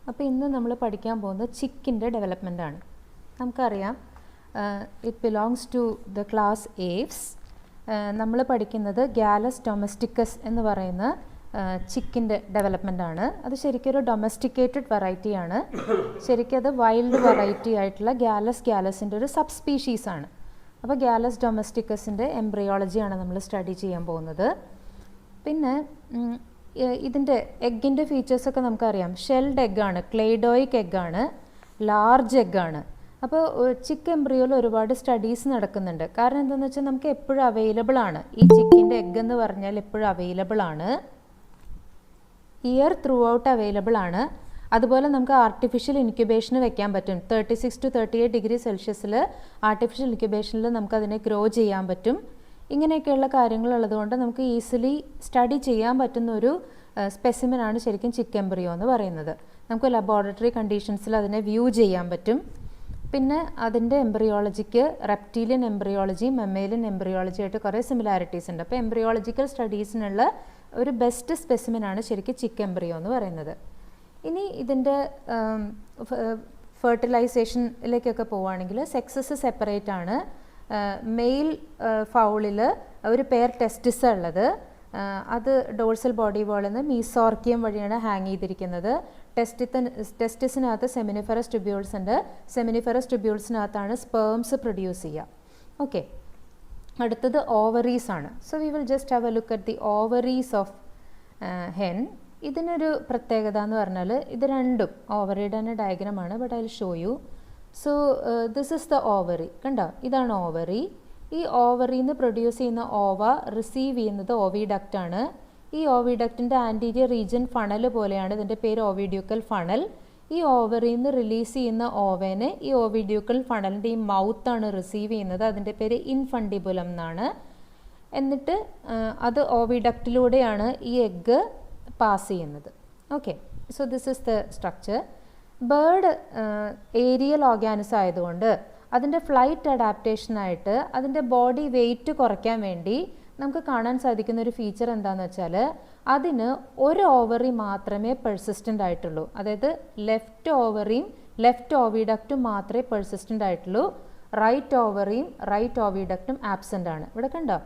അപ്പോൾ ഇന്ന് നമ്മൾ പഠിക്കാൻ പോകുന്നത് ചിക്കിൻ്റെ ഡെവലപ്മെൻ്റ് ആണ്. നമുക്കറിയാം it belongs to the class aves. നമ്മൾ പഠിക്കുന്നത് ഗാലസ് ഡൊമസ്റ്റിക്കസ് എന്ന് പറയുന്ന ചിക്കിൻ്റെ ഡെവലപ്മെൻ്റ് ആണ്. അത് ശരിക്കും ഒരു ഡൊമസ്റ്റിക്കേറ്റഡ് വെറൈറ്റിയാണ്. ശരിക്കും അത് വൈൽഡ് വെറൈറ്റി ആയിട്ടുള്ള ഗാലസിൻ്റെ ഒരു സബ് സ്പീഷീസാണ്. അപ്പോൾ ഗാലസ് ഡൊമസ്റ്റിക്കസിൻ്റെ എംബ്രിയോളജിയാണ് നമ്മൾ സ്റ്റഡി ചെയ്യാൻ പോകുന്നത്. പിന്നെ ഇതിൻ്റെ എഗ്ഗിൻ്റെ ഫീച്ചേഴ്സൊക്കെ നമുക്കറിയാം. ഷെൽഡ് എഗ്ഗാണ്, ക്ലെയ്ഡോയിക് എഗ്ഗാണ്, ലാർജ് എഗ്ഗാണ്. അപ്പോൾ ചിക്ക് എംബ്രിയോയിൽ ഒരുപാട് സ്റ്റഡീസ് നടക്കുന്നുണ്ട്. കാരണം എന്താണെന്ന് വെച്ചാൽ നമുക്ക് എപ്പോഴും അവൈലബിൾ ആണ്. ഈ ചിക്കിൻ്റെ എഗ്ഗ് എന്ന് പറഞ്ഞാൽ എപ്പോഴും അവൈലബിൾ ആണ്, ഇയർ ത്രൂ ഔട്ട് അവൈലബിൾ ആണ്. അതുപോലെ നമുക്ക് ആർട്ടിഫിഷ്യൽ ഇൻക്യുബേഷന് വെക്കാൻ പറ്റും. 36 to 38 ഡിഗ്രി സെൽഷ്യസിൽ ആർട്ടിഫിഷ്യൽ ഇൻക്യുബേഷനിൽ നമുക്കതിനെ ഗ്രോ ചെയ്യാൻ പറ്റും. ഇങ്ങനെയൊക്കെയുള്ള കാര്യങ്ങളുള്ളതുകൊണ്ട് നമുക്ക് ഈസിലി സ്റ്റഡി ചെയ്യാൻ പറ്റുന്ന ഒരു സ്പെസിമെനാണ് ശരിക്കും ചിക്ക് എംബ്രിയോ എന്ന് പറയുന്നത്. നമുക്ക് ലബോറട്ടറി കണ്ടീഷൻസിൽ അതിനെ വ്യൂ ചെയ്യാൻ പറ്റും. പിന്നെ അതിൻ്റെ എംബ്രിയോളജിക്ക് റെപ്റ്റീലിയൻ എംബ്രിയോളജി, മെമ്മേലിയൻ എംബ്രിയോളജി ആയിട്ട് കുറേ സിമിലാരിറ്റീസ് ഉണ്ട്. അപ്പോൾ എംബ്രിയോളജിക്കൽ സ്റ്റഡീസിനുള്ള ഒരു ബെസ്റ്റ് സ്പെസിമെനാണ് ശരിക്കും ചിക്ക് എംബ്രിയോ എന്ന് പറയുന്നത്. ഇനി ഇതിൻ്റെ ഫെർട്ടിലൈസേഷനിലേക്കൊക്കെ പോവുകയാണെങ്കിൽ സെക്സസ് സെപ്പറേറ്റ് ആണ്. മെയിൽ ഫൗളിൽ ഒരു പെയർ ടെസ്റ്റിസ് ഉള്ളത്. അത് ഡോഴ്സൽ ബോഡി വോളിൽ നിന്ന് മീസോർക്കിയം വഴിയാണ് ഹാങ് ചെയ്തിരിക്കുന്നത്. ടെസ്റ്റിസിനകത്ത് സെമിനിഫറസ് ട്യൂബ്യൂൾസ് ഉണ്ട്. സെമിനിഫറസ് ട്യൂബ്യൂൾസിനകത്താണ് സ്പേംസ് പ്രൊഡ്യൂസ് ചെയ്യുക. ഓക്കെ, അടുത്തത് ഓവറീസ് ആണ്. So we will just have a look at the ovaries of hen. ഇതിനൊരു പ്രത്യേകത എന്ന് പറഞ്ഞാൽ ഇത് രണ്ടും ഓവറിയുടെ തന്നെ ഡയഗ്രമാണ്. But I will show you. So this is the ovary. കണ്ടോ, ഇതാണ് ഓവറി. ഈ ഓവറിയിൽ നിന്ന് പ്രൊഡ്യൂസ് ചെയ്യുന്ന ഓവ റിസീവ് ചെയ്യുന്നത് ഓവിഡക്റ്റാണ്. ഈ ഓവിഡക്റ്റിൻ്റെ ആൻറ്റീരിയർ റീജിയൻ ഫണൽ പോലെയാണ്. ഇതിൻ്റെ പേര് ഓവിഡ്യൂക്കൽ ഫണൽ. ഈ ഓവറിയിൽ നിന്ന് റിലീസ് ചെയ്യുന്ന ഓവേനെ ഈ ഓവിഡ്യൂക്കൽ ഫണലിൻ്റെ ഈ മൗത്താണ് റിസീവ് ചെയ്യുന്നത്. അതിൻ്റെ പേര് ഇൻഫണ്ടിബുലം എന്നാണ്. എന്നിട്ട് അത് ഓവിഡക്റ്റിലൂടെയാണ് ഈ എഗ്ഗ് പാസ് ചെയ്യുന്നത്. Okay, so this is the structure. Bird aerial organism ആയതുകൊണ്ട് അതിൻ്റെ ഫ്ലൈറ്റ് അഡാപ്റ്റേഷനായിട്ട് അതിൻ്റെ ബോഡി വെയ്റ്റ് കുറയ്ക്കാൻ വേണ്ടി നമുക്ക് കാണാൻ സാധിക്കുന്ന ഒരു ഫീച്ചർ എന്താണെന്ന് വെച്ചാൽ അതിന് ഒരു ഓവറി മാത്രമേ പെർസിസ്റ്റൻ്റ് ആയിട്ടുള്ളൂ. അതായത് ലെഫ്റ്റ് ഓവറിയും ലെഫ്റ്റ് ഓവിഡക്റ്റും മാത്രമേ പെർസിസ്റ്റൻ്റ് ആയിട്ടുള്ളൂ. റൈറ്റ് ഓവറിയും റൈറ്റ് ഓവിഡക്റ്റും ആബ്സെൻ്റ് ആണ്. ഇവിടെ കണ്ടോ,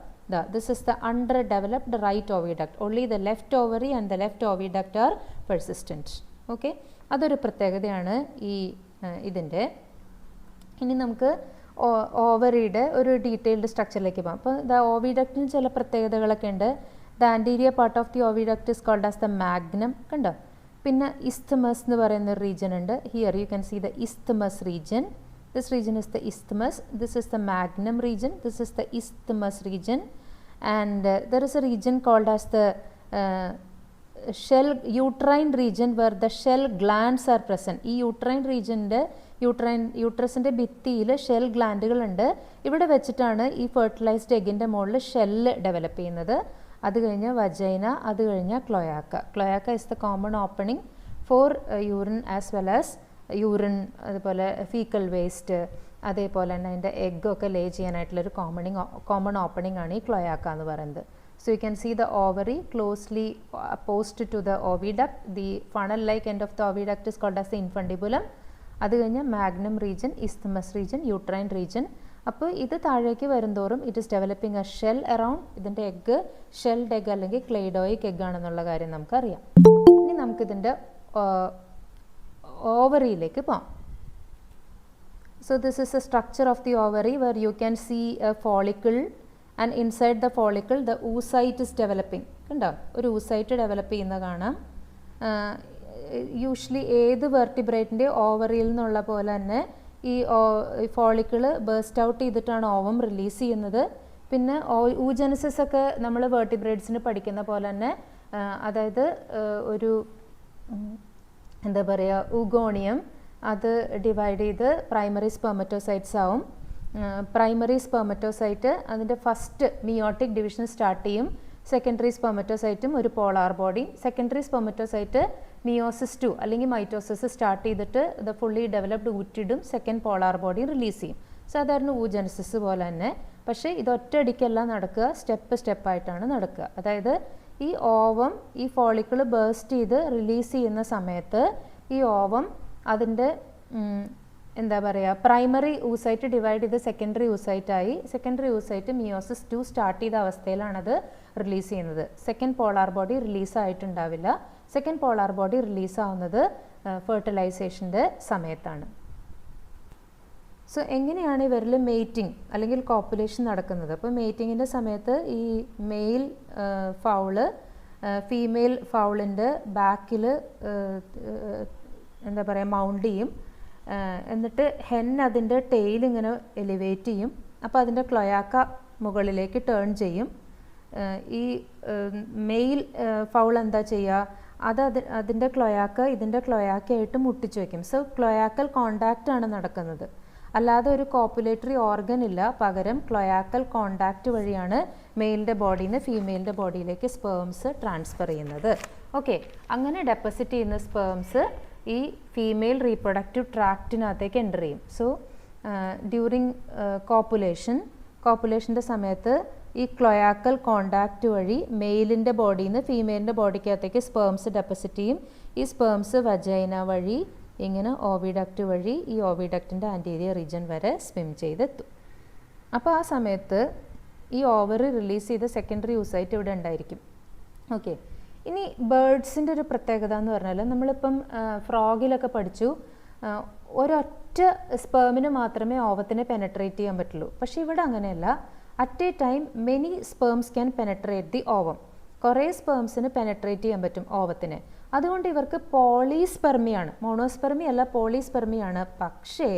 this is the underdeveloped right oviduct. Only the left ovary and the left oviduct are persistent. Okay, അതൊരു പ്രത്യേകതയാണ് ഈ ഇതിൻ്റെ. ഇനി നമുക്ക് ഓവറിയുടെ ഒരു ഡീറ്റെയിൽഡ് സ്ട്രക്ചറിലേക്ക് പോകാം. അപ്പോൾ ദ ഓവിഡക്റ്റിന് ചില പ്രത്യേകതകളൊക്കെ ഉണ്ട്. The anterior part of the oviduct is called as the magnum. കണ്ടോ, പിന്നെ ഇസ്തമസ് എന്ന് പറയുന്ന ഒരു റീജിയൻ ഉണ്ട്. Here you can see the isthmus region. This region is the isthmus. This is the magnum region. This is the isthmus region. And there is a region called as the shell uterine region where the shell glands are present. ഈ uterine region യൂട്രസിൻ്റെ ഭിത്തിയിൽ shell ഗ്ലാൻഡുകളുണ്ട്. ഇവിടെ വെച്ചിട്ടാണ് ഈ fertilised എഗിൻ്റെ മുകളിൽ shell develop ചെയ്യുന്നത്. അത് കഴിഞ്ഞ് vagina, അത് കഴിഞ്ഞ് cloaca. Cloaca is the common opening for urine as well as urine, അതുപോലെ ഫീക്കൽ വേസ്റ്റ്, അതേപോലെ തന്നെ അതിൻ്റെ എഗ്ഗൊക്കെ ലേ ചെയ്യാനായിട്ടുള്ളൊരു കോമൺ ഓപ്പണിംഗ് ആണ് ഈ ക്ലോയാക്ക എന്ന് പറയുന്നത്. So you can see the ovary closely apposed to the oviduct. The funnel like end of the oviduct is called as the infundibulum. അത് കഴിഞ്ഞ് magnum region, isthmus region, uterine region. അപ്പോൾ ഇത് താഴേക്ക് വരുന്തോറും it is developing a shell around. ഇതിൻ്റെ egg shelled egg അല്ലെങ്കിൽ cleidoic egg ആണെന്നുള്ള കാര്യം നമുക്കറിയാം. ഇനി നമുക്കിതിൻ്റെ ഓവറിയിലേക്ക് പോകാം. So this is a structure of the ovary where you can see a follicle and inside the follicle the oocyte is developing. കണ്ടോ, ഒരു oocyte ഡെവലപ്പ് ചെയ്യുന്ന കാണാം. യൂഷ്വലി ഏത് വെർട്ടിബ്രേറ്റിൻ്റെ ഓവറിയിൽ നിന്നുള്ള പോലെ തന്നെ ഈ ഫോളിക്കിൾ ബേസ്റ്റ് ഔട്ട് ചെയ്തിട്ടാണ് ഓവം റിലീസ് ചെയ്യുന്നത്. പിന്നെ ഊജനസിസ് ഒക്കെ നമ്മൾ വെർട്ടിബ്രേറ്റ്സിന് പഠിക്കുന്ന പോലെ തന്നെ, അതായത് ഒരു എന്താ പറയുക, ഊഗോണിയം അത് ഡിവൈഡ് ചെയ്ത് പ്രൈമറി സ്പെർമറ്റോസൈറ്റ്സ് ആവും. പ്രൈമറി സ്പെർമറ്റോസൈറ്റ് അതിൻ്റെ ഫസ്റ്റ് മിയോട്ടിക് ഡിവിഷൻ സ്റ്റാർട്ട് ചെയ്യും. സെക്കൻഡറി സ്പെർമറ്റോസൈറ്റും ഒരു polar body. Secondary spermatocyte meiosis 2 അല്ലെങ്കിൽ മൈറ്റോസിസ് സ്റ്റാർട്ട് ചെയ്തിട്ട് ദ ഫുള്ളി ഡെവലപ്ഡ് ഊറ്റിടും സെക്കൻഡ് പോളാർ ബോഡി റിലീസ് ചെയ്യും. സാധാരണ ഊജനസിസ് പോലെ തന്നെ. പക്ഷേ ഇത് ഒറ്റയടിക്കല്ല നടക്കുക, സ്റ്റെപ്പായിട്ടാണ് നടക്കുക. അതായത് ഈ ഓവം ഈ ഫോളിക്കിൾ ബേസ്റ്റ് ചെയ്ത് റിലീസ് ചെയ്യുന്ന സമയത്ത് ഈ ഓവം അതിൻ്റെ എന്താ പറയുക പ്രൈമറി ഊസൈറ്റ് ഡിവൈഡ് ചെയ്ത് സെക്കൻഡറി ഊസൈറ്റായി. സെക്കൻഡറി ഊസൈറ്റ് മിയോസിസ് 2 സ്റ്റാർട്ട് ചെയ്ത അവസ്ഥയിലാണത് റിലീസ് ചെയ്യുന്നത്. സെക്കൻഡ് പോളാർ ബോഡി റിലീസായിട്ടുണ്ടാവില്ല. സെക്കൻഡ് പോളാർ ബോഡി റിലീസാവുന്നത് ഫെർട്ടിലൈസേഷൻ്റെ സമയത്താണ്. സോ എങ്ങനെയാണ് ഇവരിൽ മെയ്റ്റിംഗ് അല്ലെങ്കിൽ കോപ്പുലേഷൻ നടക്കുന്നത്? അപ്പോൾ മെയ്റ്റിങ്ങിൻ്റെ സമയത്ത് ഈ മെയിൽ ഫൗള് ഫീമെയിൽ ഫൗളിൻ്റെ ബാക്കിൽ എന്താ പറയുക മൗണ്ട് ചെയ്യും. എന്നിട്ട് ഹെൻ അതിൻ്റെ ടെയിൽ ഇങ്ങനെ എലിവേറ്റ് ചെയ്യും. അപ്പോൾ അതിൻ്റെ ക്ലോയാക്ക മുകളിലേക്ക് ടേൺ ചെയ്യും. ഈ മെയിൽ ഫൗൾ എന്താ ചെയ്യുക? അതിൻ്റെ ക്ലോയാക്ക ഇതിൻ്റെ ക്ലോയാക്കയായിട്ട് മുട്ടിച്ച് വയ്ക്കും. സോ ക്ലോയാക്കൽ കോണ്ടാക്റ്റ് ആണ് നടക്കുന്നത്, അല്ലാതെ ഒരു കോപ്പുലേറ്ററി ഓർഗൻ ഇല്ല. പകരം ക്ലോയാക്കൽ കോണ്ടാക്റ്റ് വഴിയാണ് മെയിലിൻ്റെ ബോഡിയിൽ നിന്ന് ഫീമെയിലിൻ്റെ ബോഡിയിലേക്ക് സ്പേംസ് ട്രാൻസ്ഫർ ചെയ്യുന്നത്. ഓക്കെ, അങ്ങനെ ഡെപ്പോസിറ്റ് ചെയ്യുന്ന സ്പേംസ് ഈ ഫീമെയിൽ റീപ്രൊഡക്റ്റീവ് ട്രാക്റ്റിനകത്തേക്ക് എൻ്റർ ചെയ്യും. സോ ഡ്യൂറിങ് കോപ്പുലേഷൻ്റെ സമയത്ത് ഈ ക്ലോയാക്കൽ കോണ്ടാക്റ്റ് വഴി മെയിലിൻ്റെ ബോഡിയിൽ നിന്ന് ഫീമെയിലിൻ്റെ ബോഡിക്കകത്തേക്ക് സ്പേംസ് ഡെപ്പോസിറ്റ് ചെയ്യും. ഈ സ്പേംസ് വജൈന വഴി ഇങ്ങനെ ഓവിഡക്റ്റ് വഴി ഈ ഓവിഡക്റ്റിൻ്റെ ആൻറ്റീരിയർ റീജൻ വരെ സ്വിം ചെയ്തെത്തും. അപ്പോൾ ആ സമയത്ത് ഈ ഓവറി റിലീസ് ചെയ്ത സെക്കൻഡറി യൂസൈറ്റ് ഇവിടെ ഉണ്ടായിരിക്കും. ഓക്കെ, ഇനി ബേർഡ്സിൻ്റെ ഒരു പ്രത്യേകത എന്ന് പറഞ്ഞാൽ നമ്മളിപ്പം ഫ്രോഗിലൊക്കെ പഠിച്ചു ഒരൊറ്റ സ്പേമിന് മാത്രമേ ഓവത്തിനെ പെനട്രേറ്റ് ചെയ്യാൻ പറ്റുള്ളൂ. പക്ഷേ ഇവിടെ അങ്ങനെയല്ല. At a time many sperms can penetrate the ovum. കുറേ സ്പേംസിന് പെനട്രേറ്റ് ചെയ്യാൻ പറ്റും ഓവത്തിന്. അതുകൊണ്ട് ഇവർക്ക് പോളിസ്പെർമിയാണ്, മോണോസ്പെർമി അല്ല പോളിസ്പെർമിയാണ്. പക്ഷേ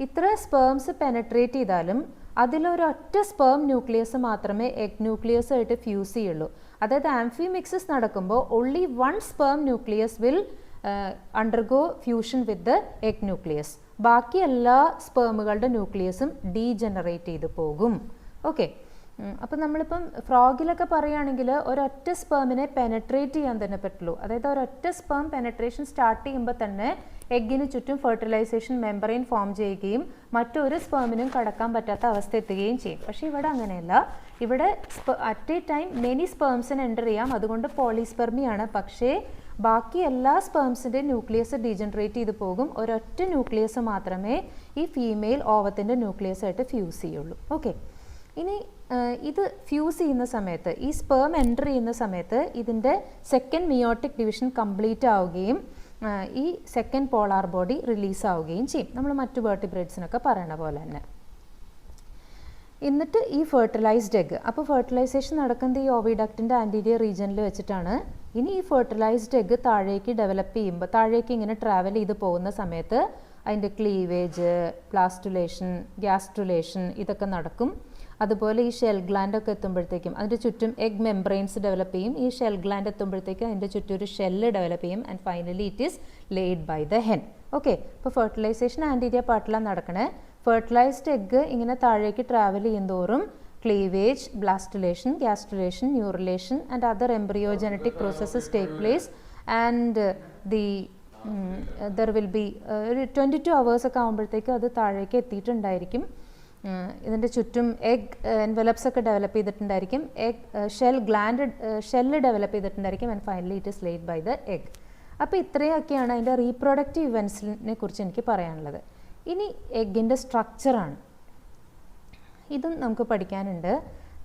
ഇത്ര സ്പേംസ് പെനട്രേറ്റ് ചെയ്താലും അതിലൊരൊറ്റ സ്പേം ന്യൂക്ലിയസ് മാത്രമേ എഗ് ന്യൂക്ലിയസ് ആയിട്ട് ഫ്യൂസ് ചെയ്യുള്ളൂ. അതായത് ആംഫിമിക്സിസ് നടക്കുമ്പോൾ only 1 sperm nucleus will undergo fusion with the egg nucleus. ബാക്കി എല്ലാ സ്പേമുകളുടെ ന്യൂക്ലിയസും ഡീജനറേറ്റ് ചെയ്ത് പോകും. ഓക്കെ, അപ്പം നമ്മളിപ്പം ഫ്രോഗിലൊക്കെ പറയുകയാണെങ്കിൽ ഒരൊറ്റ സ്പേമിനെ പെനട്രേറ്റ് ചെയ്യാൻ തന്നെ പറ്റുള്ളൂ. അതായത് ഒരൊറ്റ സ്പേം പെനട്രേഷൻ സ്റ്റാർട്ട് ചെയ്യുമ്പോൾ തന്നെ എഗ്ഗിന് ചുറ്റും ഫെർട്ടിലൈസേഷൻ മെമ്പറൈൻ ഫോം ചെയ്യുകയും മറ്റൊരു സ്പേമിനും കടക്കാൻ പറ്റാത്ത അവസ്ഥ എത്തുകയും ചെയ്യും. പക്ഷേ ഇവിടെ അങ്ങനെയല്ല. ഇവിടെ അറ്റ് എ ടൈം മെനി സ്പേംസിന് എൻ്റർ ചെയ്യാം. അതുകൊണ്ട് പോളിസ്പെർമിയാണ്. പക്ഷേ ബാക്കി എല്ലാ സ്പേംസിൻ്റെ ന്യൂക്ലിയസ് ഡീജനറേറ്റ് ചെയ്ത് പോകും. ഒരൊറ്റ ന്യൂക്ലിയസ് മാത്രമേ ഈ ഫീമെയിൽ ഓവത്തിൻ്റെ ന്യൂക്ലിയസ് ആയിട്ട് ഫ്യൂസ് ചെയ്യുള്ളൂ. ഓക്കെ, ഇനി ഇത് ഫ്യൂസ് ചെയ്യുന്ന സമയത്ത് ഈ സ്പേം എൻ്റർ ചെയ്യുന്ന സമയത്ത് ഇതിൻ്റെ സെക്കൻഡ് മിയോട്ടിക് ഡിവിഷൻ കംപ്ലീറ്റ് ആവുകയും ഈ സെക്കൻഡ് പോളാർ ബോഡി റിലീസ് ആവുകയും ചെയ്യും. നമ്മൾ മറ്റു വേർട്ടിബ്രേറ്റ്സിനൊക്കെ പറയണ പോലെ തന്നെ. എന്നിട്ട് ഈ ഫെർട്ടിലൈസ്ഡ് എഗ്, അപ്പോൾ ഫെർട്ടിലൈസേഷൻ നടക്കുന്നത് ഈ ഓവിഡക്റ്റിൻ്റെ ആൻറ്റീരിയർ റീജിയനിൽ വെച്ചിട്ടാണ്. ഇനി ഈ ഫെർട്ടിലൈസ്ഡ് എഗ് താഴേക്ക് ഡെവലപ്പ് ചെയ്യുമ്പോൾ താഴേക്ക് ഇങ്ങനെ ട്രാവൽ ചെയ്ത് പോകുന്ന സമയത്ത് അതിൻ്റെ ക്ലീവേജ്, ബ്ലാസ്റ്റുലേഷൻ, ഗ്യാസ്ട്രുലേഷൻ ഇതൊക്കെ നടക്കും. അതുപോലെ ഈ ഷെൽ ഗ്ലാൻഡ് ഒക്കെ എത്തുമ്പോഴത്തേക്കും അതിൻ്റെ ചുറ്റും എഗ് മെംബ്രെയിൻസ് ഡെവലപ്പ് ചെയ്യും. ഈ ഷെൽ ഗ്ലാൻഡ് എത്തുമ്പോഴത്തേക്കും അതിൻ്റെ ചുറ്റും ഒരു ഷെല്ല് ഡെവലപ്പ് ചെയ്യും. And finally it is laid by the hen. Okay, ഇപ്പോൾ ഫെർട്ടിലൈസേഷൻ ആൻറ്റീരിയർ പാർട്ടിലാണ് നടക്കണേ. ഫെർട്ടിലൈസ്ഡ് എഗ് ഇങ്ങനെ താഴേക്ക് ട്രാവൽ ചെയ്യുന്തോറും cleavage, blastulation, gastrulation, neurulation and other embryogenetic processes take place. And there will be ഒരു 22 hours ഒക്കെ ആകുമ്പോഴത്തേക്കും അത് താഴേക്ക് എത്തിയിട്ടുണ്ടായിരിക്കും. ഇതിൻ്റെ ചുറ്റും എഗ് എൻവലപ്സ് ഒക്കെ ഡെവലപ്പ് ചെയ്തിട്ടുണ്ടായിരിക്കും. ഷെല്ല് ഡെവലപ്പ് ചെയ്തിട്ടുണ്ടായിരിക്കും. And finally it is laid by the egg. അപ്പോൾ ഇത്രയൊക്കെയാണ് അതിൻ്റെ റീപ്രൊഡക്റ്റീവ് ഇവൻസിനെ കുറിച്ച് എനിക്ക് പറയാനുള്ളത്. ഇനി എഗ്ഗിൻ്റെ സ്ട്രക്ചറാണ്. ഇതും നമുക്ക് പഠിക്കാനുണ്ട്.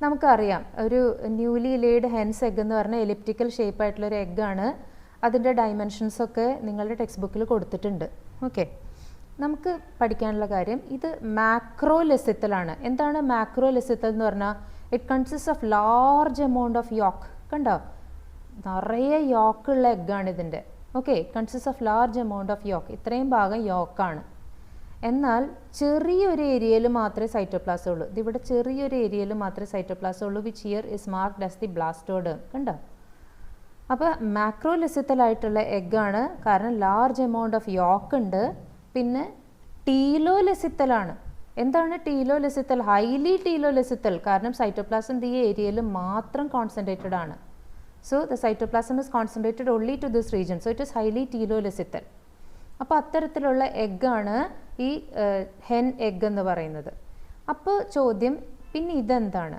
നമുക്കറിയാം ഒരു ന്യൂലി ലേഡ് ഹെൻസ് എഗ് എന്ന് പറഞ്ഞാൽ എലിപ്റ്റിക്കൽ ഷേപ്പായിട്ടുള്ളൊരു എഗ്ഗാണ്. അതിൻ്റെ ഡയമെൻഷൻസൊക്കെ നിങ്ങളുടെ ടെക്സ്റ്റ് ബുക്കിൽ കൊടുത്തിട്ടുണ്ട്. ഓക്കെ, നമുക്ക് പഠിക്കാനുള്ള കാര്യം ഇത് മാക്രോലെസിത്തലാണ്. എന്താണ് മാക്രോലെസിത്തൽ എന്ന് പറഞ്ഞാൽ? It consist of large amount of yolk. കണ്ടോ, നിറയെ യോക്കുള്ള എഗ്ഗാണ് ഇതിൻ്റെ. Okay, consist of large amount of yolk. ഇത്രയും ഭാഗം യോക്കാണ്. എന്നാൽ ചെറിയൊരു ഏരിയയിൽ മാത്രമേ സൈറ്റോപ്ലാസം ഉള്ളൂ. ഇതിവിടെ ചെറിയൊരു ഏരിയയിൽ മാത്രമേ സൈറ്റോപ്ലാസം ഉള്ളൂ. Which here is marked as the blastoderm. കണ്ടോ, അപ്പോൾ മാക്രോലെസിത്തലായിട്ടുള്ള എഗ്ഗാണ്. കാരണം ലാർജ് എമൗണ്ട് ഓഫ് യോക്ക് ഉണ്ട്. പിന്നെ ടീലോലെസിത്തലാണ്. എന്താണ് ടീലോലെസിത്തൽ? ഹൈലി ടീലോലെസിത്തൽ. കാരണം സൈറ്റോപ്ലാസം ഈ ഏരിയയിൽ മാത്രം കോൺസെൻട്രേറ്റഡ് ആണ്. So the cytoplasm is concentrated only to this region. So it is highly telolecithal. അപ്പോൾ അത്തരത്തിലുള്ള എഗ്ഗാണ് ഈ ഹെൻ എഗ് എന്ന് പറയുന്നത്. അപ്പോൾ ചോദ്യം, പിന്നെ ഇതെന്താണ്?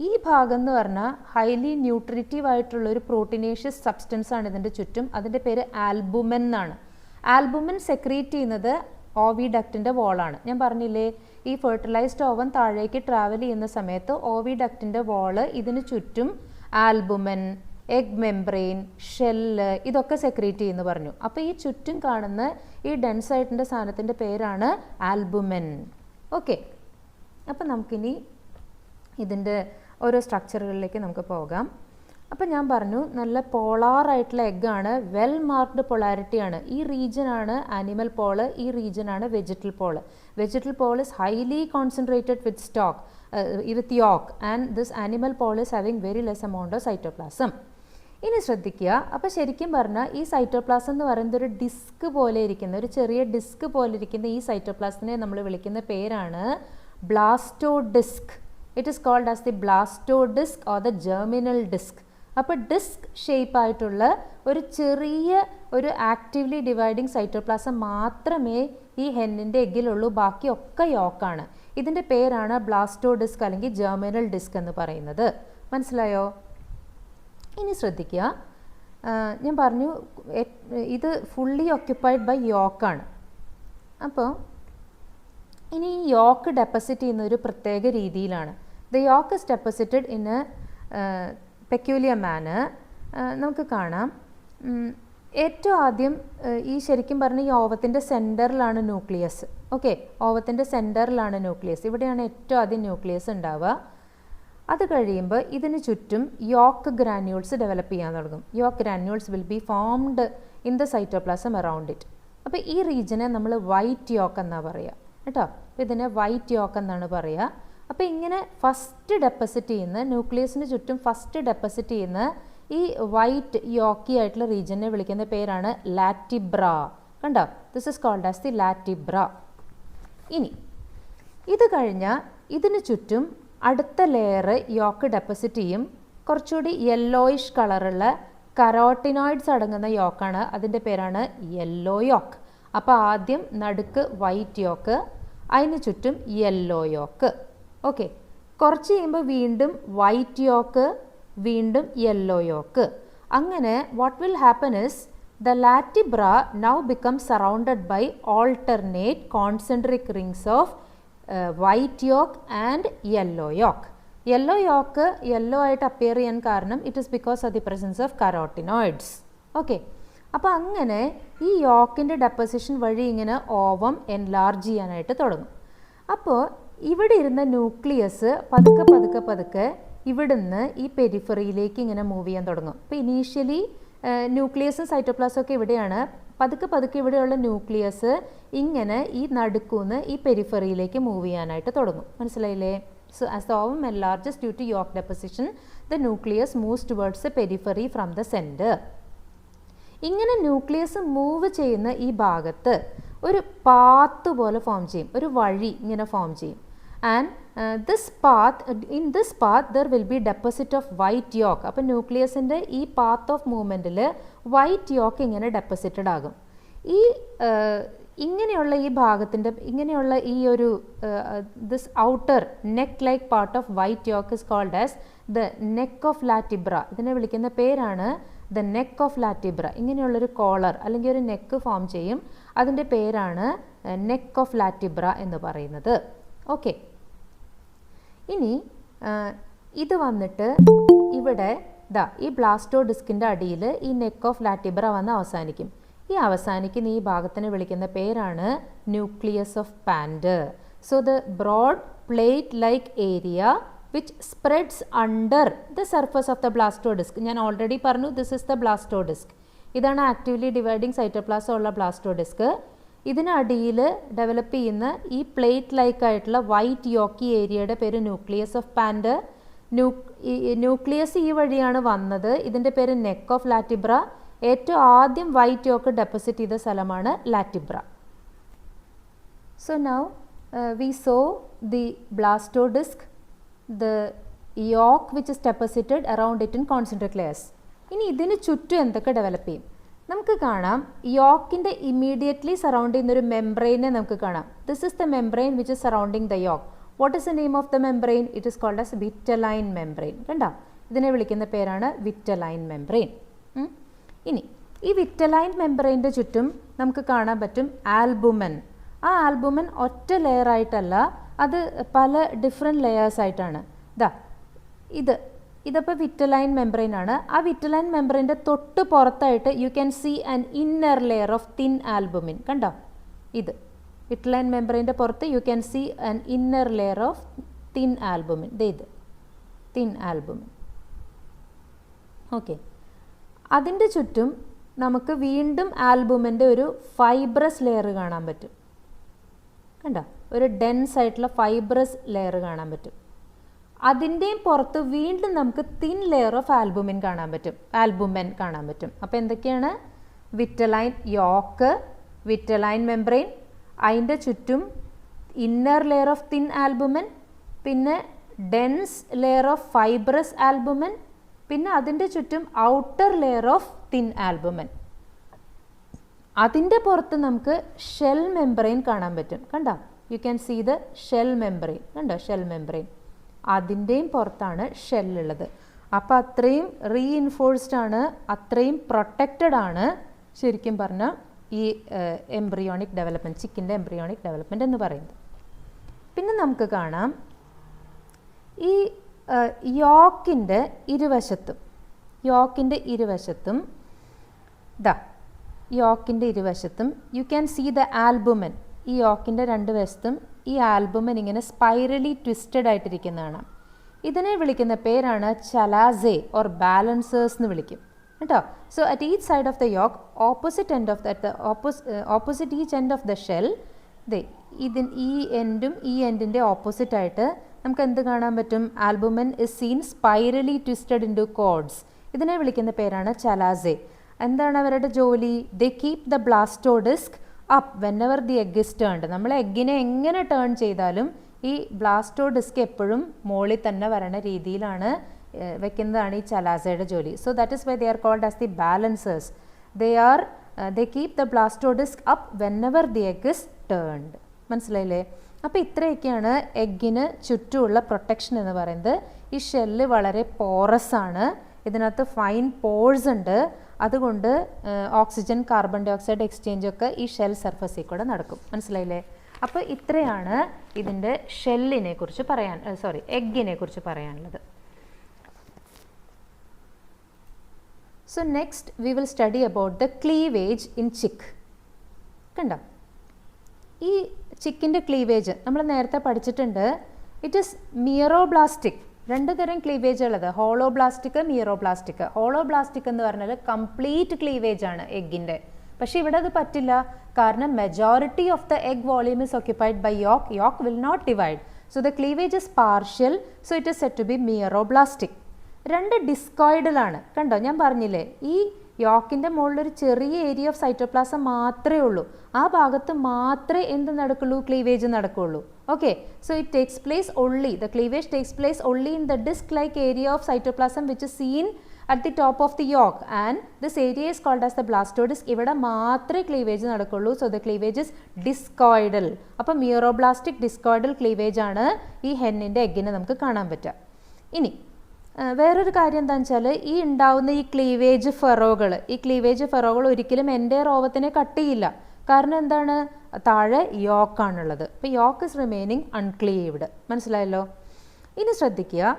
ഈ ഭാഗം എന്ന് പറഞ്ഞാൽ ഹൈലി ന്യൂട്രിറ്റീവ് ആയിട്ടുള്ളൊരു പ്രോട്ടീനേഷ്യസ് സബ്സ്റ്റൻസ് ആണ് ഇതിൻ്റെ ചുറ്റും. അതിൻ്റെ പേര് ആൽബുമെൻ എന്നാണ്. ആൽബുമിൻ സെക്രീറ്റ് ചെയ്യുന്നത് ഓവിഡക്റ്റിൻ്റെ വോളാണ്. ഞാൻ പറഞ്ഞില്ലേ ഈ ഫെർട്ടിലൈസ്ഡ് ഓവൻ താഴേക്ക് ട്രാവൽ ചെയ്യുന്ന സമയത്ത് ഓവിഡക്റ്റിൻ്റെ വോള് ഇതിന് ചുറ്റും ആൽബുമിൻ, എഗ് മെംബ്രെയിൻ, ഷെല്ല് ഇതൊക്കെ സെക്രീറ്റ് ചെയ്യുന്നു പറഞ്ഞു. അപ്പോൾ ഈ ചുറ്റും കാണുന്ന ഈ ഡെൻസായിട്ടിൻ്റെ സാധനത്തിൻ്റെ പേരാണ് ആൽബുമിൻ. ഓക്കെ, അപ്പോൾ നമുക്കിനി ഇതിൻ്റെ ഓരോ സ്ട്രക്ചറുകളിലേക്ക് നമുക്ക് പോകാം. അപ്പോൾ ഞാൻ പറഞ്ഞു നല്ല പോളാറായിട്ടുള്ള എഗ്ഗാണ്, വെൽ മാർക്ക്ഡ് പൊളാരിറ്റിയാണ്. ഈ റീജിയനാണ് ആനിമൽ പോള്, ഈ റീജിയനാണ് vegetal pole. Vegetal pole is highly concentrated with stock with yolk and this animal pole is having very less amount of cytoplasm. ഇനി ശ്രദ്ധിക്കുക, അപ്പോൾ ശരിക്കും പറഞ്ഞാൽ ഈ സൈറ്റോപ്ലാസം എന്ന് പറയുന്നത് ഒരു ഡിസ്ക് പോലെ ഇരിക്കുന്ന, ഒരു ചെറിയ ഡിസ്ക് പോലെ ഇരിക്കുന്ന ഈ സൈറ്റോപ്ലാസത്തിനെ നമ്മൾ വിളിക്കുന്ന പേരാണ് blastodisc. It is called as the blastodisc or the germinal disc. അപ്പോൾ ഡിസ്ക് ഷേപ്പ് ആയിട്ടുള്ള ഒരു ചെറിയ ഒരു ആക്റ്റീവ്ലി ഡിവൈഡിങ് സൈറ്റോപ്ലാസം മാത്രമേ ഈ ഹെന്നിൻ്റെ എഗ്ഗിലുള്ളൂ, ബാക്കിയൊക്കെ യോക്കാണ്. ഇതിൻ്റെ പേരാണ് ബ്ലാസ്റ്റോഡിസ്ക് അല്ലെങ്കിൽ ജെർമിനൽ ഡിസ്ക് എന്ന് പറയുന്നത്. മനസ്സിലായോ? ഇനി ശ്രദ്ധിക്കുക, ഞാൻ പറഞ്ഞു ഇത് ഫുള്ളി ഓക്യുപ്പൈഡ് ബൈ യോക്കാണ്. അപ്പോൾ ഇനി ഈ യോക്ക് ഡെപ്പോസിറ്റ് ചെയ്യുന്ന ഒരു പ്രത്യേക രീതിയിലാണ്. The yolk is deposited in a peculiar manner. നമുക്ക് കാണാം, ഏറ്റവും ആദ്യം ഈ ശരിക്കും പറഞ്ഞാൽ ഈ ഓവത്തിൻ്റെ സെൻറ്ററിലാണ് ന്യൂക്ലിയസ്. ഓക്കെ, ഓവത്തിൻ്റെ സെൻറ്ററിലാണ് ന്യൂക്ലിയസ്. ഇവിടെയാണ് ഏറ്റവും ആദ്യം ന്യൂക്ലിയസ് ഉണ്ടാവുക. അത് കഴിയുമ്പോൾ ഇതിന് ചുറ്റും യോക്ക് ഗ്രാന്യൂൾസ് ഡെവലപ്പ് ചെയ്യാൻ തുടങ്ങും. Yolk granules will be formed in the cytoplasm around it. അപ്പോൾ ഈ റീജിയനെ നമ്മൾ വൈറ്റ് യോക്ക് എന്നാണ് പറയുക കേട്ടോ. അപ്പോൾ ഇതിനെ വൈറ്റ് യോക്ക് എന്നാണ് പറയുക. അപ്പോൾ ഇങ്ങനെ ഫസ്റ്റ് ഡെപ്പോസിറ്റ് ചെയ്യുന്ന ന്യൂക്ലിയസിന് ചുറ്റും ഫസ്റ്റ് ഡെപ്പോസിറ്റ് ചെയ്യുന്ന ഈ വൈറ്റ് യോക്കി ആയിട്ടുള്ള റീജിയനെ വിളിക്കുന്ന പേരാണ് ലാറ്റിബ്ര. കണ്ടോ, this is called as the latebra. ഇനി ഇത് കഴിഞ്ഞാൽ ഇതിന് ചുറ്റും അടുത്ത ലെയർ യോക്ക് ഡെപ്പോസിറ്റ് ചെയ്യും. കുറച്ചുകൂടി യെല്ലോയിഷ് കളറുള്ള കരോട്ടിനോയിഡ്സ് അടങ്ങുന്ന യോക്കാണ്, അതിൻ്റെ പേരാണ് യെല്ലോ യോക്ക്. അപ്പോൾ ആദ്യം നടുക്ക് വൈറ്റ് യോക്ക്, അതിന് ചുറ്റും യെല്ലോ യോക്ക്. ഓക്കെ, കുറച്ച് കഴിയുമ്പോൾ വീണ്ടും വൈറ്റ് യോക്ക്, വീണ്ടും യെല്ലോ യോക്ക്. അങ്ങനെ what will happen is the latebra now become surrounded by alternate concentric rings of white yolk and yellow yolk. Yellow yolk yellow ആയിട്ട് appear ചെയ്യാൻ കാരണം it is because of the presence of carotenoids. Okay, അപ്പോൾ അങ്ങനെ ഈ യോക്കിൻ്റെ deposition വഴി ഇങ്ങനെ ovum enlarge ചെയ്യാനായിട്ട് തുടങ്ങും. അപ്പോൾ ഇവിടെ ഇരുന്ന ന്യൂക്ലിയസ് പതുക്കെ പതുക്കെ പതുക്കെ ഇവിടുന്ന് ഈ പെരിഫറിയിലേക്ക് ഇങ്ങനെ മൂവ് ചെയ്യാൻ തുടങ്ങും. അപ്പോൾ ഇനീഷ്യലി ന്യൂക്ലിയസും സൈറ്റോപ്ലാസും ഒക്കെ ഇവിടെയാണ്. പതുക്കെ പതുക്കെ ഇവിടെയുള്ള ന്യൂക്ലിയസ് ഇങ്ങനെ ഈ നടുക്കുന്ന് ഈ പെരിഫറിയിലേക്ക് മൂവ് ചെയ്യാനായിട്ട് തുടങ്ങും. മനസ്സിലായില്ലേ? So as the ovum enlarges due to yolk deposition the nucleus moves towards a periphery from the centre. ഇങ്ങനെ ന്യൂക്ലിയസ് മൂവ് ചെയ്യുന്ന ഈ ഭാഗത്ത് ഒരു പാത്ത് പോലെ ഫോം ചെയ്യും, ഒരു വഴി ഇങ്ങനെ ഫോം ചെയ്യും. And in this path there will be deposit of white yolk. അപ്പോൾ ന്യൂക്ലിയസിൻ്റെ ഈ പാത്ത് ഓഫ് മൂവ്മെൻറ്റിൽ വൈറ്റ് യോക്ക് ഇങ്ങനെ ഡെപ്പോസിറ്റഡ് ആകും. ഈ ഇങ്ങനെയുള്ള ഈ ഭാഗത്തിൻ്റെ ഇങ്ങനെയുള്ള ഈ ഒരു this outer neck like part of white yolk is called as the neck of latebra. ഇതിനെ വിളിക്കുന്ന പേരാണ് ദ നെക്ക് ഓഫ് ലാറ്റിബ്ര. ഇങ്ങനെയുള്ളൊരു കോളർ അല്ലെങ്കിൽ ഒരു നെക്ക് ഫോം ചെയ്യും, അതിൻ്റെ പേരാണ് നെക്ക് ഓഫ് ലാറ്റിബ്ര എന്ന് പറയുന്നത്. ഓക്കെ, ഇനി ഇത് വന്നിട്ട് ഇവിടെ ഈ ബ്ലാസ്റ്റോഡിസ്കിൻ്റെ അടിയിൽ ഈ നെക്ക് ഓഫ് ലാറ്റിബ്ര വന്ന് അവസാനിക്കും. ഈ അവസാനിക്കുന്ന ഈ ഭാഗത്തിന് വിളിക്കുന്ന പേരാണ് nucleus of Pander. So the broad plate like area which spreads under the surface of the blastodisc. ഞാൻ ഓൾറെഡി പറഞ്ഞു ദിസ് ഇസ് ദ ബ്ലാസ്റ്റോഡിസ്ക്. ഇതാണ് ആക്റ്റീവ്ലി ഡിവൈഡിങ് സൈറ്റോപ്ലാസം ഉള്ള ബ്ലാസ്റ്റോഡിസ്ക്. ഇതിനടിയിൽ ഡെവലപ്പ് ചെയ്യുന്ന ഈ പ്ലേറ്റ് ലൈക്ക് ആയിട്ടുള്ള വൈറ്റ് യോക്കി ഏരിയയുടെ പേര് ന്യൂക്ലിയസ് ഓഫ് പാൻഡർ. ന്യൂക്ലിയസ് ഈ വഴിയാണ് വന്നത്, ഇതിൻ്റെ പേര് നെക്ക് ഓഫ് ലാറ്റിബ്ര. ഏറ്റവും ആദ്യം വൈറ്റ് യോക്ക് ഡെപ്പോസിറ്റ് ചെയ്ത സ്ഥലമാണ് latebra. So now we saw the blastodisc, the yolk which is deposited around it in concentric layers. ഇനി ഇതിന് ചുറ്റും എന്തൊക്കെ ഡെവലപ്പ് ചെയ്യും? നമുക്ക് കാണാം യോക്കിൻ്റെ ഇമ്മീഡിയറ്റ്ലി സറൗണ്ട് ചെയ്യുന്നൊരു മെംബ്രെയിനെ നമുക്ക് കാണാം. This is the membrane which is surrounding the yolk. What is the name of the membrane? It is called as vitelline membrane. കണ്ടോ, ഇതിനെ വിളിക്കുന്ന പേരാണ് വിറ്റലൈൻ മെംബ്രെയിൻ. ഇനി ഈ വിറ്റലൈൻ മെംബ്രെയിൻ്റെ ചുറ്റും നമുക്ക് കാണാൻ പറ്റും ആൽബുമൻ. ആ ആൽബുമൻ ഒറ്റ ലെയറായിട്ടല്ല, അത് പല ഡിഫറെൻറ്റ് ലെയേഴ്സായിട്ടാണ്. ഇതിപ്പോൾ വിറ്റലൈൻ മെംബ്രെയിൻ ആണ്. ആ വിറ്റലൈൻ മെംബ്രെയിൻ്റെ തൊട്ട് പുറത്തായിട്ട് you can see an inner layer of thin albumin. കണ്ടോ? ഇത് വിറ്റലൈൻ മെംബ്രെയിൻ്റെ പുറത്ത് you can see an inner layer of thin albumin. ഇത് തിൻ ആൽബുമിൻ. ഓക്കെ, അതിൻ്റെ ചുറ്റും നമുക്ക് വീണ്ടും ആൽബുമിൻ്റെ ഒരു ഫൈബ്രസ് ലെയർ കാണാൻ പറ്റും. കണ്ടോ? ഒരു ഡെൻസ് ആയിട്ടുള്ള ഫൈബ്രസ് ലെയർ കാണാൻ പറ്റും. അതിൻ്റെയും പുറത്ത് വീണ്ടും നമുക്ക് തിൻ ലെയർ ഓഫ് ആൽബുമിൻ കാണാൻ പറ്റും. അപ്പോൾ എന്തൊക്കെയാണ്? വിറ്റലൈൻ യോക്ക്, വിറ്റലൈൻ മെംബ്രെയിൻ, അതിൻ്റെ ചുറ്റും inner layer of thin albumin, പിന്നെ dense layer of fibrous albumin, പിന്നെ അതിൻ്റെ ചുറ്റും outer layer of thin albumin. അതിൻ്റെ പുറത്ത് നമുക്ക് ഷെൽ മെംബ്രെയിൻ കാണാൻ പറ്റും. കണ്ടോ? You can see the shell membrane. കണ്ടോ? Shell membrane. അതിൻ്റെയും പുറത്താണ് ഷെല്ലുള്ളത്. അപ്പോൾ അത്രയും റീഇൻഫോഴ്സ്ഡ് ആണ്, അത്രയും പ്രൊട്ടക്റ്റഡ് ആണ് ശരിക്കും പറഞ്ഞാൽ ഈ എംബ്രിയോണിക് ഡെവലപ്മെൻറ്റ്, ചിക്കിൻ്റെ എംബ്രിയോണിക് ഡെവലപ്മെൻറ്റ് എന്ന് പറയുന്നത്. പിന്നെ നമുക്ക് കാണാം ഈ യോക്കിൻ്റെ ഇരുവശത്തും യു ക്യാൻ സീ ദ ആൽബുമൻ. ഈ യോക്കിൻ്റെ രണ്ട് വശത്തും ഈ ആൽബുമൻ ഇങ്ങനെ സ്പൈറലി ട്വിസ്റ്റഡ് ആയിട്ടിരിക്കുന്നതാണ്. ഇതിനെ വിളിക്കുന്ന പേരാണ് ചലാസെ ഓർ ബാലൻസേഴ്സ് എന്ന് വിളിക്കും കേട്ടോ. So at each side of the yolk, opposite each end of the shell, ഈ എൻഡും ഈ എൻഡിൻ്റെ ഓപ്പോസിറ്റ് ആയിട്ട് നമുക്ക് എന്ത് കാണാൻ പറ്റും? Albumen is seen spirally twisted in two cords. ഇതിനെ വിളിക്കുന്ന പേരാണ് ചലാസെ. എന്താണ് അവരുടെ ജോലി? They keep the blastodisc up whenever the egg is turned. നമ്മൾ എഗ്ഗിനെ എങ്ങനെ ടേൺ ചെയ്താലും ഈ ബ്ലാസ്റ്റോഡിസ്ക് എപ്പോഴും മുകളിൽ തന്നെ വരണ രീതിയിലാണ് വെക്കുന്നതാണ് ഈ ചലാസയുടെ ജോലി. So that is why they are called as the balancers. They keep the blastodisc up whenever the egg is turned. മനസ്സിലായില്ലേ? അപ്പോൾ ഇത്രയൊക്കെയാണ് എഗ്ഗിന് ചുറ്റുമുള്ള പ്രൊട്ടക്ഷൻ എന്ന് പറയുന്നത്. ഈ ഷെല്ല് വളരെ പോറസ് ആണ്, ഇതിനകത്ത് ഫൈൻ പോഴ്സ് ഉണ്ട്. അതുകൊണ്ട് ഓക്സിജൻ കാർബൺ ഡൈ ഓക്സൈഡ് എക്സ്ചേഞ്ച് ഒക്കെ ഈ ഷെൽ സർഫസിൽ കൂടെ നടക്കും. മനസ്സിലായില്ലേ? അപ്പോൾ ഇത്രയാണ് ഇതിൻ്റെ ഷെല്ലിനെ കുറിച്ച് എഗ്ഗിനെ കുറിച്ച് പറയാനുള്ളത്. So next we will study about the cleavage in chick. കണ്ടോ? ഈ ചിക്കിൻ്റെ ക്ലീവേജ് നമ്മൾ നേരത്തെ പഠിച്ചിട്ടുണ്ട്. It is meroblastic. രണ്ട് തരം ക്ലീവേജ് ഉള്ളത്, ഹോളോബ്ലാസ്റ്റിക്, മിയറോബ്ലാസ്റ്റിക്. ഹോളോബ്ലാസ്റ്റിക് എന്ന് പറഞ്ഞാൽ കംപ്ലീറ്റ് ക്ലീവേജ് ആണ് എഗ്ഗിൻ്റെ. പക്ഷേ ഇവിടെ അത് പറ്റില്ല, കാരണം majority of the egg volume is occupied by yolk will not divide. So the cleavage is partial, so it is set to be meroblastic. രണ്ട് ഡിസ്കോയിഡലാണ്. കണ്ടോ? ഞാൻ പറഞ്ഞില്ലേ, ഈ യോക്കിൻ്റെ മുകളിലൊരു ചെറിയ ഏരിയ ഓഫ് സൈറ്റോപ്ലാസം മാത്രമേ ഉള്ളൂ. ആ ഭാഗത്ത് മാത്രമേ എന്ത് നടക്കുള്ളൂ? ക്ലീവേജ് നടക്കുള്ളൂ. Okay, so it takes place only, the cleavage takes place only in the disc like area of cytoplasm which is seen at the top of the yolk, and this area is called as the blastodisc. ഇവിടെ മാത്രമേ cleavage നടക്കുള്ളൂ. So the cleavage is discoidal. അപ്പോൾ meroblastic ഡിസ്കോയിഡൽ cleavage ആണ് ഈ ഹെന്നിൻ്റെ എഗ്ഗിന് നമുക്ക് കാണാൻ പറ്റുക. ഇനി വേറൊരു കാര്യം എന്താണെന്ന് വെച്ചാൽ, ഈ ഉണ്ടാവുന്ന ഈ ക്ലീവേജ് ഫെറോകൾ ഒരിക്കലും എൻ്റെ റോവത്തിനെ കട്ട് ചെയ്യില്ല. കാരണം എന്താണ്? താഴെ യോക്കാണുള്ളത്. അപ്പോൾ യോക്ക് ഇസ് റിമൈനിങ് അൺക്ലീവ്ഡ്. മനസ്സിലായല്ലോ? ഇനി ശ്രദ്ധിക്കുക,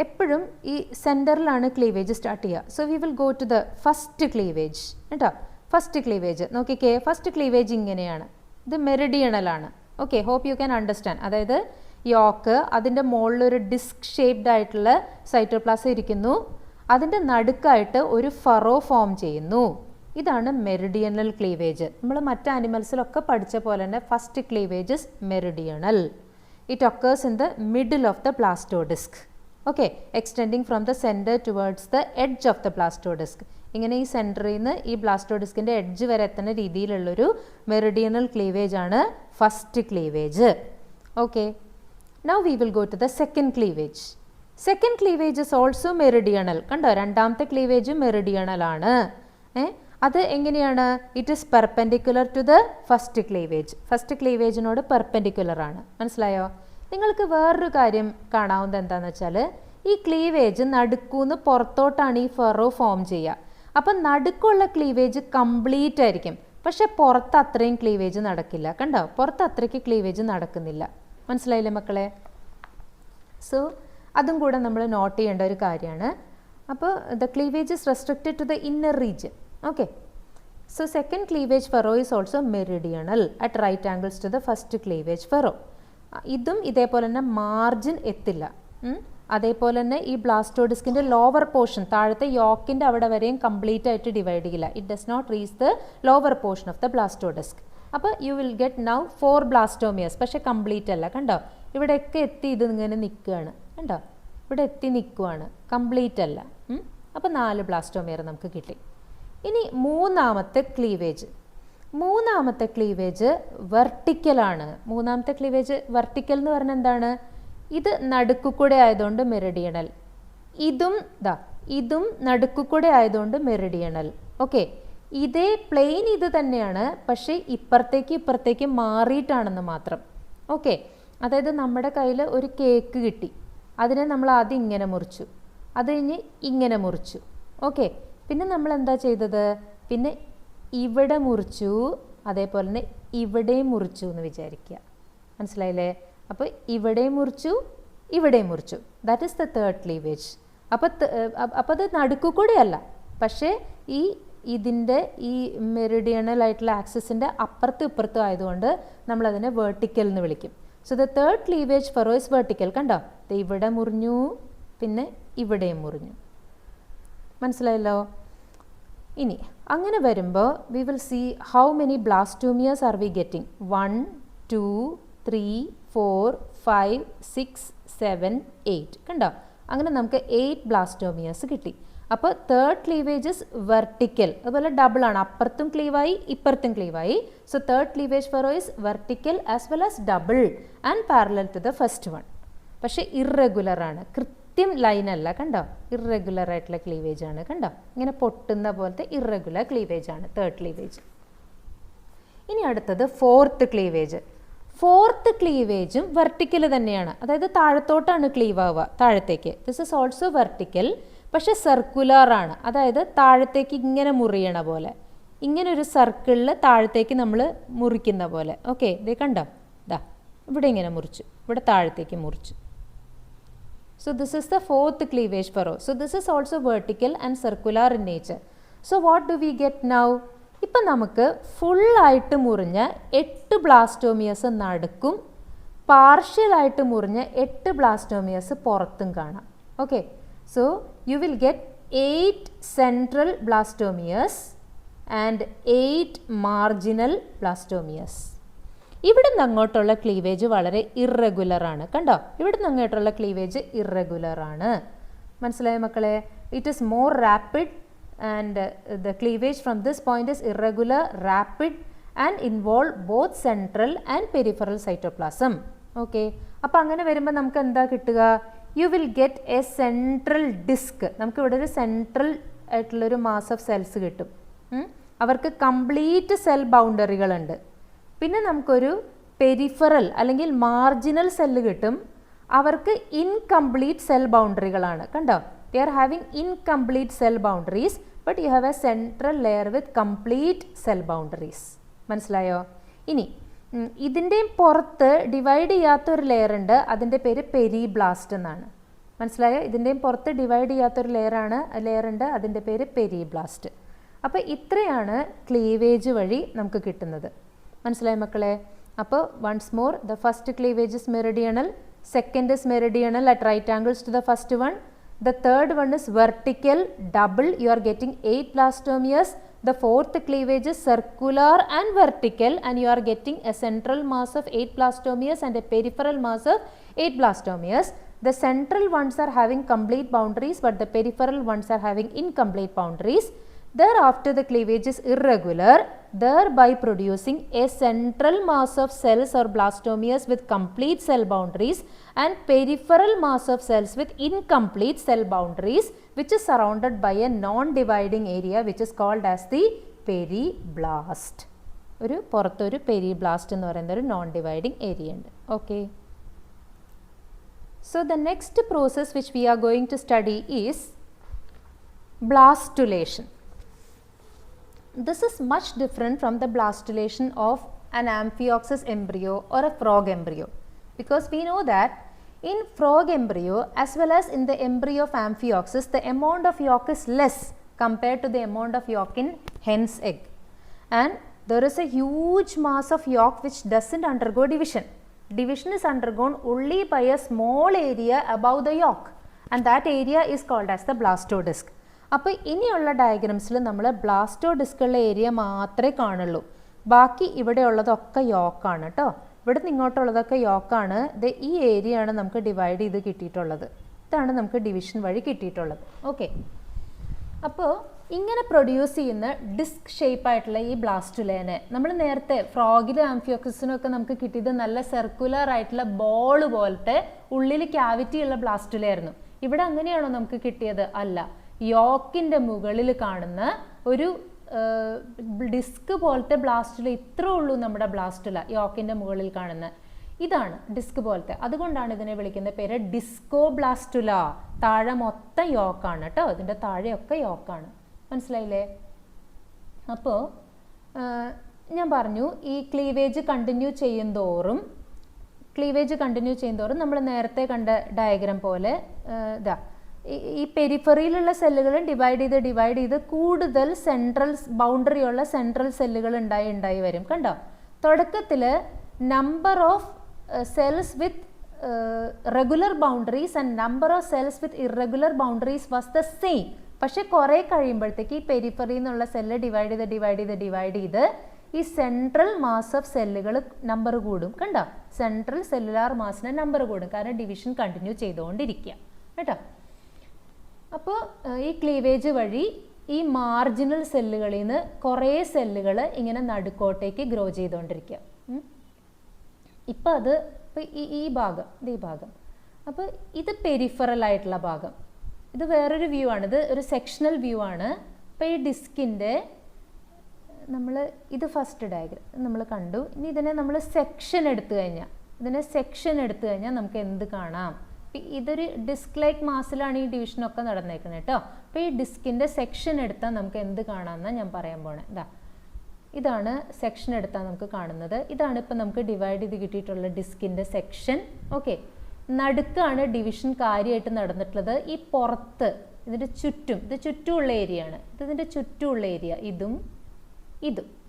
എപ്പോഴും ഈ സെൻറ്ററിലാണ് ക്ലീവേജ് സ്റ്റാർട്ട് ചെയ്യുക. So we will go to the first cleavage കേട്ടോ. ഫസ്റ്റ് ക്ലീവേജ് നോക്കിക്കേ. ഫസ്റ്റ് ക്ലീവേജ് ഇങ്ങനെയാണ്, ഇത് മെറിഡിയണലാണ്. Okay, hope you can understand. അതായത് യോക്ക്, അതിൻ്റെ മുകളിലൊരു ഡിസ്ക് ഷേപ്ഡ് ആയിട്ടുള്ള സൈറ്റോപ്ലാസം ഇരിക്കുന്നു, അതിൻ്റെ നടുക്കായിട്ട് ഒരു ഫറോ ഫോം ചെയ്യുന്നു. ഇതാണ് മെറിഡിയണൽ ക്ലീവേജ്. നമ്മൾ മറ്റ് ആനിമൽസിലൊക്കെ പഠിച്ച പോലെ തന്നെ first cleavage is meridional. It occurs in the middle of the blastodisc. Okay, extending from the centre towards the edge of the blastodisc. ഇങ്ങനെ ഈ സെൻറ്ററിൽ നിന്ന് ഈ ബ്ലാസ്റ്റോഡിസ്കിൻ്റെ എഡ്ജ് വരെ എത്തുന്ന രീതിയിലുള്ളൊരു മെറിഡിയണൽ ക്ലീവേജ് ആണ് first cleavage. Okay, now we will go to the second cleavage. Second cleavage is also meridional. കണ്ടോ? രണ്ടാമത്തെ ക്ലീവേജ് മെറിഡിയണൽ ആണ്. അത് എങ്ങനെയാണ്? It is perpendicular to the first cleavage. First ക്ലീവേജിനോട് പെർപെൻഡിക്കുലർ ആണ്. മനസ്സിലായോ? നിങ്ങൾക്ക് വേറൊരു കാര്യം കാണാവുന്നത് എന്താണെന്ന് വെച്ചാൽ, ഈ ക്ലീവേജ് നടുക്കൂന്ന് പുറത്തോട്ടാണ് ഈ ഫെറോ ഫോം ചെയ്യുക. അപ്പം നടുക്കുള്ള ക്ലീവേജ് കംപ്ലീറ്റ് ആയിരിക്കും, പക്ഷെ പുറത്ത് അത്രയും ക്ലീവേജ് നടക്കില്ല. കണ്ടോ, പുറത്ത് അത്രയ്ക്ക് ക്ലീവേജ് നടക്കുന്നില്ല. മനസ്സിലായില്ലേ മക്കളെ? സോ അതും കൂടെ നമ്മൾ നോട്ട് ചെയ്യേണ്ട ഒരു കാര്യമാണ്. അപ്പോൾ the cleavage is restricted to the inner region. Okay. So second cleavage furrow is also meridional at right angles to the first cleavage furrow. ഇതും ഇതേപോലെ തന്നെ മാർജിൻ എത്തില്ല. അതേപോലെ തന്നെ ഈ ബ്ലാസ്റ്റോഡിസ്കിൻ്റെ ലോവർ പോർഷൻ താഴത്തെ യോക്കിൻ്റെ അവിടെ വരെയും കംപ്ലീറ്റ് ആയിട്ട് ഡിവൈഡ് ചെയ്യില്ല. It does not reach the lower portion of the blastodisc. അപ്പോൾ you will get now 4 blastomeres. പക്ഷെ കംപ്ലീറ്റ് അല്ല. കണ്ടോ, ഇവിടെയൊക്കെ എത്തി ഇത് ഇങ്ങനെ നിൽക്കുകയാണ്. കണ്ടോ, ഇവിടെ എത്തി നിൽക്കുകയാണ്, കംപ്ലീറ്റ് അല്ല. അപ്പോൾ 4 ബ്ലാസ്റ്റോമിയർ നമുക്ക് കിട്ടി. ഇനി മൂന്നാമത്തെ ക്ലീവേജ് വെർട്ടിക്കലാണ്. മൂന്നാമത്തെ ക്ലീവേജ് വെർട്ടിക്കൽ എന്ന് പറഞ്ഞാൽ എന്താണ്? ഇത് നടുക്കുകൂടെ ആയതുകൊണ്ട് മെറിഡിയണൽ, ഇതും നടുക്കുകൂടെ ആയതുകൊണ്ട് മെറിഡിയണൽ. ഓക്കെ. ഇതേ പ്ലെയിൻ ഇത് തന്നെയാണ്, പക്ഷേ ഇപ്പുറത്തേക്ക് മാറിയിട്ടാണെന്ന് മാത്രം. ഓക്കെ. അതായത് നമ്മുടെ കയ്യിൽ ഒരു കേക്ക് കിട്ടി, അതിനെ നമ്മൾ ആദ്യം ഇങ്ങനെ മുറിച്ചു, അത് കഴിഞ്ഞ് ഇങ്ങനെ മുറിച്ചു. ഓക്കെ. പിന്നെ നമ്മൾ എന്താ ചെയ്തത്? പിന്നെ ഇവിടെ മുറിച്ചു, അതേപോലെ തന്നെ ഇവിടെയും മുറിച്ചു എന്ന് വിചാരിക്കുക. മനസ്സിലായില്ലേ? അപ്പോൾ ഇവിടെയും മുറിച്ചു, ഇവിടെയും മുറിച്ചു. That is the third cleavage. അപ്പോൾ അത് നടുക്കുകൂടെയല്ല, പക്ഷേ ഇതിൻ്റെ ഈ മെറിഡിയണൽ ആയിട്ടുള്ള ആക്സിസിൻ്റെ അപ്പുറത്തും ഇപ്പുറത്തും ആയതുകൊണ്ട് നമ്മളതിനെ വേർട്ടിക്കൽ എന്ന് വിളിക്കും. So the third cleavage furrow is vertical. കണ്ടോ, ഇവിടെ മുറിഞ്ഞു, പിന്നെ ഇവിടെയും മുറിഞ്ഞു. മനസ്സിലായല്ലോ? ഇനി അങ്ങനെ വരുമ്പോൾ we will see how many blastomeres are we getting. 1 2 3 4 5 6 7 8. കണ്ടോ, അങ്ങനെ നമുക്ക് 8 ബ്ലാസ്റ്റോമിയാസ് കിട്ടി. അപ്പോൾ തേർഡ് ക്ലീവേജ് ഇസ് വെർട്ടിക്കൽ. അതുപോലെ ഡബിൾ ആണ്, അപ്പുറത്തും ക്ലീവായി ഇപ്പുറത്തും ക്ലീവായി. So third cleavage furrow is vertical as well as double and parallel to the first one. പക്ഷേ ഇറഗുലർ ആണ്, കൃത്യം ലൈനല്ല. കണ്ടോ, ഇറഗുലർ ആയിട്ടുള്ള ക്ലീവേജ് ആണ്. കണ്ടോ, ഇങ്ങനെ പൊട്ടുന്ന പോലത്തെ ഇറഗുലർ ക്ലീവേജ് ആണ് തേർഡ് ക്ലീവേജ്. ഇനി അടുത്തത് ഫോർത്ത് ക്ലീവേജ്. ഫോർത്ത് ക്ലീവേജും വെർട്ടിക്കൽ തന്നെയാണ്, അതായത് താഴത്തോട്ടാണ് ക്ലീവ് ആവുക, താഴത്തേക്ക്. ദിസ് ഇസ് ഓൾസോ വെർട്ടിക്കൽ, പക്ഷെ സർക്കുലർ ആണ്. അതായത് താഴത്തേക്ക് ഇങ്ങനെ മുറിയണ പോലെ, ഇങ്ങനെ ഒരു സർക്കിളിൽ താഴത്തേക്ക് നമ്മൾ മുറിക്കുന്ന പോലെ. ഓക്കെ, ഇത് കണ്ടോ, ഇവിടെ ഇങ്ങനെ മുറിച്ചു, ഇവിടെ താഴത്തേക്ക് മുറിച്ചു. So this is the fourth cleavage furrow. So this is also vertical and circular in nature. So what do we get now? ഇപ്പം നമുക്ക് ഫുള്ളായിട്ട് മുറിഞ്ഞ 8 ബ്ലാസ്റ്റോമിയസ് നടുക്കും പാർഷ്യലായിട്ട് മുറിഞ്ഞ 8 ബ്ലാസ്റ്റോമിയസ് പുറത്തും കാണാം. Okay, so you will get 8 central blastomeres and 8 marginal blastomeres. ഇവിടെ നിന്ന് അങ്ങോട്ടുള്ള cleavage വളരെ irregular ആണ്. കണ്ടോ, ഇവിടെ നിന്ന് അങ്ങോട്ടുള്ള ക്ലീവേജ് ഇറഗുലർ ആണ്. മനസ്സിലായോ മക്കളെ? It is more rapid and the cleavage from this point is irregular, rapid and involve both central and peripheral cytoplasm. Okay, അപ്പോൾ അങ്ങനെ വരുമ്പോൾ നമുക്ക് എന്താ കിട്ടുക? You will get a central disc. നമുക്ക് ഇവിടെ ഒരു സെൻട്രൽ ആയിട്ടുള്ളൊരു മാസ് ഓഫ് സെൽസ് കിട്ടും. അവർക്ക് കംപ്ലീറ്റ് സെൽ ബൗണ്ടറികളുണ്ട്. പിന്നെ നമുക്കൊരു പെരിഫറൽ അല്ലെങ്കിൽ മാർജിനൽ സെല്ല് കിട്ടും. അവർക്ക് ഇൻകംപ്ലീറ്റ് സെൽ ബൗണ്ടറികളാണ്. കണ്ടോ, they are having incomplete cell boundaries, but you have a central layer with complete cell boundaries. മനസ്സിലായോ? ഇനി ഇതിൻ്റെയും പുറത്ത് ഡിവൈഡ് ചെയ്യാത്തൊരു ലെയർ ഉണ്ട്, അതിൻ്റെ പേര് പെരിബ്ലാസ്റ്റ് എന്നാണ്. മനസ്സിലായോ? ഇതിൻ്റെയും പുറത്ത് ഡിവൈഡ് ചെയ്യാത്തൊരു ലെയർ ഉണ്ട്, അതിൻ്റെ പേര് പെരിബ്ലാസ്റ്റ്. അപ്പോൾ ഇത്രയാണ് ക്ലീവേജ് വഴി നമുക്ക് കിട്ടുന്നത്. മനസ്സിലായി മക്കളെ? അപ്പോൾ once more, the first cleavage is meridional, second is meridional at right angles to the first one, the third one is vertical, double, you are getting 8 blastomeres. The fourth cleavage is circular and vertical, and you are getting a central mass of 8 blastomeres and a peripheral mass of 8 blastomeres. The central ones are having complete boundaries, but the peripheral ones are having incomplete boundaries. Thereafter the cleavage is irregular, thereby producing a central mass of cells or blastomeres with complete cell boundaries and peripheral mass of cells with incomplete cell boundaries, which is surrounded by a non-dividing area which is called as the periblast. ഒരു പുറത്തൊരു പെരിബ്ലാസ്റ്റ് എന്ന് പറയുന്ന ഒരു non dividing area ഉണ്ട്. Okay, so the next process which we are going to study is blastulation. this is much different from the blastulation of an amphioxus embryo or a frog embryo, because we know that in frog embryo as well as in the embryo of amphioxus, the amount of yolk is less compared to the amount of yolk in hen's egg, and there is a huge mass of yolk which doesn't undergo division. Division is undergone only by a small area above the yolk, and that area is called as the blastodisc. അപ്പോൾ ഇനിയുള്ള ഡയഗ്രാംസിൽ നമ്മൾ ബ്ലാസ്റ്റോഡിസ്കുള്ള area മാത്രമേ കാണുള്ളൂ. ബാക്കി ഇവിടെ ഉള്ളതൊക്കെ യോക്കാണ് കേട്ടോ. ഇവിടെ നിന്ന് ഇങ്ങോട്ടുള്ളതൊക്കെ യോക്കാണ്. ഇത് ഈ ഏരിയ ആണ് നമുക്ക് ഡിവൈഡ് ചെയ്ത് കിട്ടിയിട്ടുള്ളത്. ഇതാണ് നമുക്ക് ഡിവിഷൻ വഴി കിട്ടിയിട്ടുള്ളത്. ഓക്കെ, അപ്പോൾ ഇങ്ങനെ പ്രൊഡ്യൂസ് ചെയ്യുന്ന ഡിസ്ക് ഷേപ്പായിട്ടുള്ള ഈ ബ്ലാസ്റ്റുലേനെ നമ്മൾ നേരത്തെ ഫ്രോഗിലും ആംഫിയോക്സിനും ഒക്കെ നമുക്ക് കിട്ടിയത് നല്ല സർക്കുലർ ആയിട്ടുള്ള ബോൾ പോലത്തെ ഉള്ളിൽ ക്യാവിറ്റി ഉള്ള ബ്ലാസ്റ്റുലയായിരുന്നു. ഇവിടെ അങ്ങനെയാണോ നമുക്ക് കിട്ടിയത്? അല്ല. യോക്കിൻ്റെ മുകളിൽ കാണുന്ന ഒരു ഡിസ്ക് പോലത്തെ ബ്ലാസ്റ്റുല ഇത്രേ ഉള്ളൂ നമ്മുടെ ബ്ലാസ്റ്റുല. യോക്കിൻ്റെ മുകളിൽ കാണുന്ന ഇതാണ് ഡിസ്ക് പോലത്തെ. അതുകൊണ്ടാണ് ഇതിനെ വിളിക്കുന്ന പേര് ഡിസ്കോ ബ്ലാസ്റ്റുല. താഴെ മൊത്തം യോക്കാണ് കേട്ടോ. ഇതിൻ്റെ താഴെയൊക്കെ യോക്കാണ്. മനസ്സിലായില്ലേ? അപ്പോൾ ഞാൻ പറഞ്ഞു ഈ ക്ലീവേജ് കണ്ടിന്യൂ ചെയ്യുന്തോറും നമ്മൾ നേരത്തെ കണ്ട ഡയഗ്രാം പോലെ ഇതാ ഈ പെരിഫറിയിലുള്ള സെല്ലുകൾ ഡിവൈഡ് ചെയ്ത് കൂടുതൽ സെൻട്രൽ ബൗണ്ടറി ഉള്ള സെൻട്രൽ സെല്ലുകൾ ഉണ്ടായി വരും. കണ്ടോ? തുടക്കത്തിൽ number of cells with regular boundaries and number of cells with irregular boundaries was the same. പക്ഷെ കുറേ കഴിയുമ്പോഴത്തേക്ക് ഈ പെരിഫറിയിൽ നിന്നുള്ള സെല്ല് ഡിവൈഡ് ചെയ്ത് ഈ സെൻട്രൽ മാസ് ഓഫ് സെല്ലുകൾ നമ്പർ കൂടും. കണ്ടോ? സെൻട്രൽ സെല്ലുലാർ മാസിന് നമ്പർ കൂടും, കാരണം ഡിവിഷൻ കണ്ടിന്യൂ ചെയ്തുകൊണ്ടിരിക്കുക കേട്ടോ. അപ്പോൾ ഈ ക്ലീവേജ് വഴി ഈ മാർജിനൽ സെല്ലുകളിൽ നിന്ന് കുറേ സെല്ലുകൾ ഇങ്ങനെ നടുക്കോട്ടേക്ക് ഗ്രോ ചെയ്തുകൊണ്ടിരിക്കുക. ഇപ്പോൾ അത് ഇപ്പോൾ ഈ ഭാഗം അപ്പോൾ ഇത് പെരിഫറൽ ആയിട്ടുള്ള ഭാഗം. ഇത് വേറൊരു വ്യൂ ആണ്. ഇത് ഒരു സെക്ഷണൽ വ്യൂ ആണ്. അപ്പോൾ ഈ ഡിസ്കിൻ്റെ നമ്മൾ ഇത് ഫസ്റ്റ് ഡയഗ്രാം നമ്മൾ കണ്ടു. ഇനി ഇതിനെ നമ്മൾ സെക്ഷൻ എടുത്തു കഴിഞ്ഞാൽ നമുക്ക് എന്ത് കാണാം? ഇതൊരു ഡിസ്ക് ലൈക്ക് മാസിലാണ് ഈ ഡിവിഷനൊക്കെ നടന്നേക്കുന്നത് കേട്ടോ. അപ്പോൾ ഈ ഡിസ്കിൻ്റെ സെക്ഷൻ എടുത്താൽ നമുക്ക് എന്ത് കാണാമെന്നാണ് ഞാൻ പറയാൻ പോണേ. ഇതാണ് സെക്ഷൻ എടുത്താൽ നമുക്ക് കാണുന്നത്. ഇതാണ് ഇപ്പോൾ നമുക്ക് ഡിവൈഡ് ചെയ്ത് കിട്ടിയിട്ടുള്ള ഡിസ്കിൻ്റെ സെക്ഷൻ. ഓക്കെ, നടുക്കാണ് ഡിവിഷൻ കാര്യമായിട്ട് നടന്നിട്ടുള്ളത്. ഈ പുറത്ത് ഇതിൻ്റെ ചുറ്റും, ഇത് ചുറ്റുമുള്ള ഏരിയ ആണ്. ഇതിൻ്റെ ചുറ്റുമുള്ള ഏരിയ, ഇതും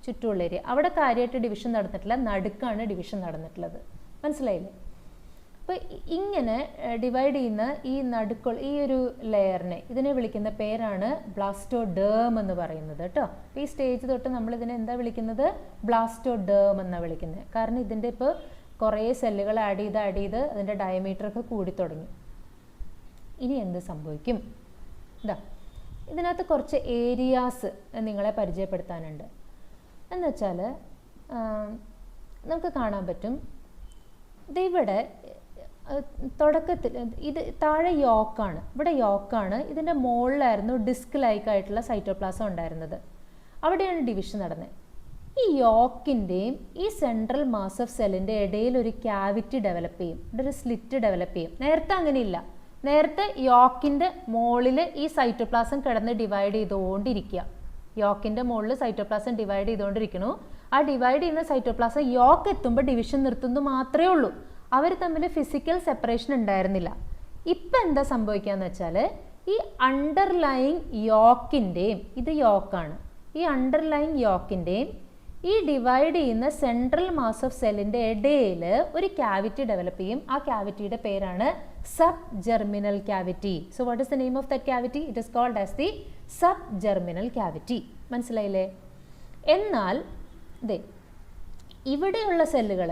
ചുറ്റുമുള്ള ഏരിയ, അവിടെ കാര്യമായിട്ട് ഡിവിഷൻ നടന്നിട്ടില്ല. നടുക്കാണ് ഡിവിഷൻ നടന്നിട്ടുള്ളത്. മനസ്സിലായില്ലേ? അപ്പോൾ ഇങ്ങനെ ഡിവൈഡ് ചെയ്യുന്ന ഈ ഈ ഒരു ലെയറിനെ ഇതിനെ വിളിക്കുന്ന പേരാണ് ബ്ലാസ്റ്റോഡേം എന്ന് പറയുന്നത് കേട്ടോ. അപ്പോൾ ഈ സ്റ്റേജ് തൊട്ട് നമ്മളിതിനെ എന്താ വിളിക്കുന്നത്? ബ്ലാസ്റ്റോഡേം എന്നാണ് വിളിക്കുന്നത്. കാരണം ഇതിൻ്റെ ഇപ്പോൾ കുറേ സെല്ലുകൾ ആഡ് ചെയ്ത് അതിൻ്റെ ഡയമീറ്ററൊക്കെ കൂടി തുടങ്ങി. ഇനി എന്ത് സംഭവിക്കും? ഇതിനകത്ത് കുറച്ച് ഏരിയാസ് നിങ്ങളെ പരിചയപ്പെടുത്താനുണ്ട്. എന്നുവെച്ചാൽ നമുക്ക് കാണാൻ പറ്റും, ഇതിവിടെ തുടക്കത്തിൽ ഇത് താഴെ യോക്കാണ്, ഇവിടെ യോക്കാണ്. ഇതിൻ്റെ മുകളിലായിരുന്നു ഡിസ്ക് ലൈക്ക് ആയിട്ടുള്ള സൈറ്റോപ്ലാസം ഉണ്ടായിരുന്നത്. അവിടെയാണ് ഡിവിഷൻ നടന്നത്. ഈ യോക്കിൻ്റെയും ഈ സെൻട്രൽ മാസ് ഓഫ് സെല്ലിൻ്റെ ഇടയിൽ ഒരു ക്യാവിറ്റി ഡെവലപ്പ് ചെയ്യും, ഇവിടെ ഒരു സ്ലിറ്റ് ഡെവലപ്പ് ചെയ്യും. നേരത്തെ അങ്ങനെയില്ല. നേരത്തെ യോക്കിൻ്റെ മുകളിൽ ഈ സൈറ്റോപ്ലാസം കിടന്ന് ഡിവൈഡ് ചെയ്തുകൊണ്ടിരിക്കുക. യോക്കിൻ്റെ മുകളിൽ സൈറ്റോപ്ലാസം ഡിവൈഡ് ചെയ്തുകൊണ്ടിരിക്കുന്നു. ആ ഡിവൈഡ് ചെയ്യുന്ന സൈറ്റോപ്ലാസം യോക്ക് എത്തുമ്പോൾ ഡിവിഷൻ നിർത്തുന്നത് മാത്രമേ ഉള്ളൂ. അവർ തമ്മിൽ ഫിസിക്കൽ സെപ്പറേഷൻ ഉണ്ടായിരുന്നില്ല. ഇപ്പം എന്താ സംഭവിക്കുകയെന്ന് വെച്ചാൽ ഈ അണ്ടർലൈങ് യോക്കിൻ്റെയും, ഇത് യോക്കാണ്, ഈ അണ്ടർലൈങ് യോക്കിൻ്റെയും ഈ ഡിവൈഡ് ചെയ്യുന്ന സെൻട്രൽ മാസ് ഓഫ് സെല്ലിൻ്റെ ഇടയിൽ ഒരു ക്യാവിറ്റി ഡെവലപ്പ് ചെയ്യും. ആ ക്യാവിറ്റിയുടെ പേരാണ് sub germinal cavity. So what is the name of that cavity? It is called as the sub germinal cavity. മനസ്സിലായില്ലേ? എന്നാൽ ഇവിടെയുള്ള സെല്ലുകൾ,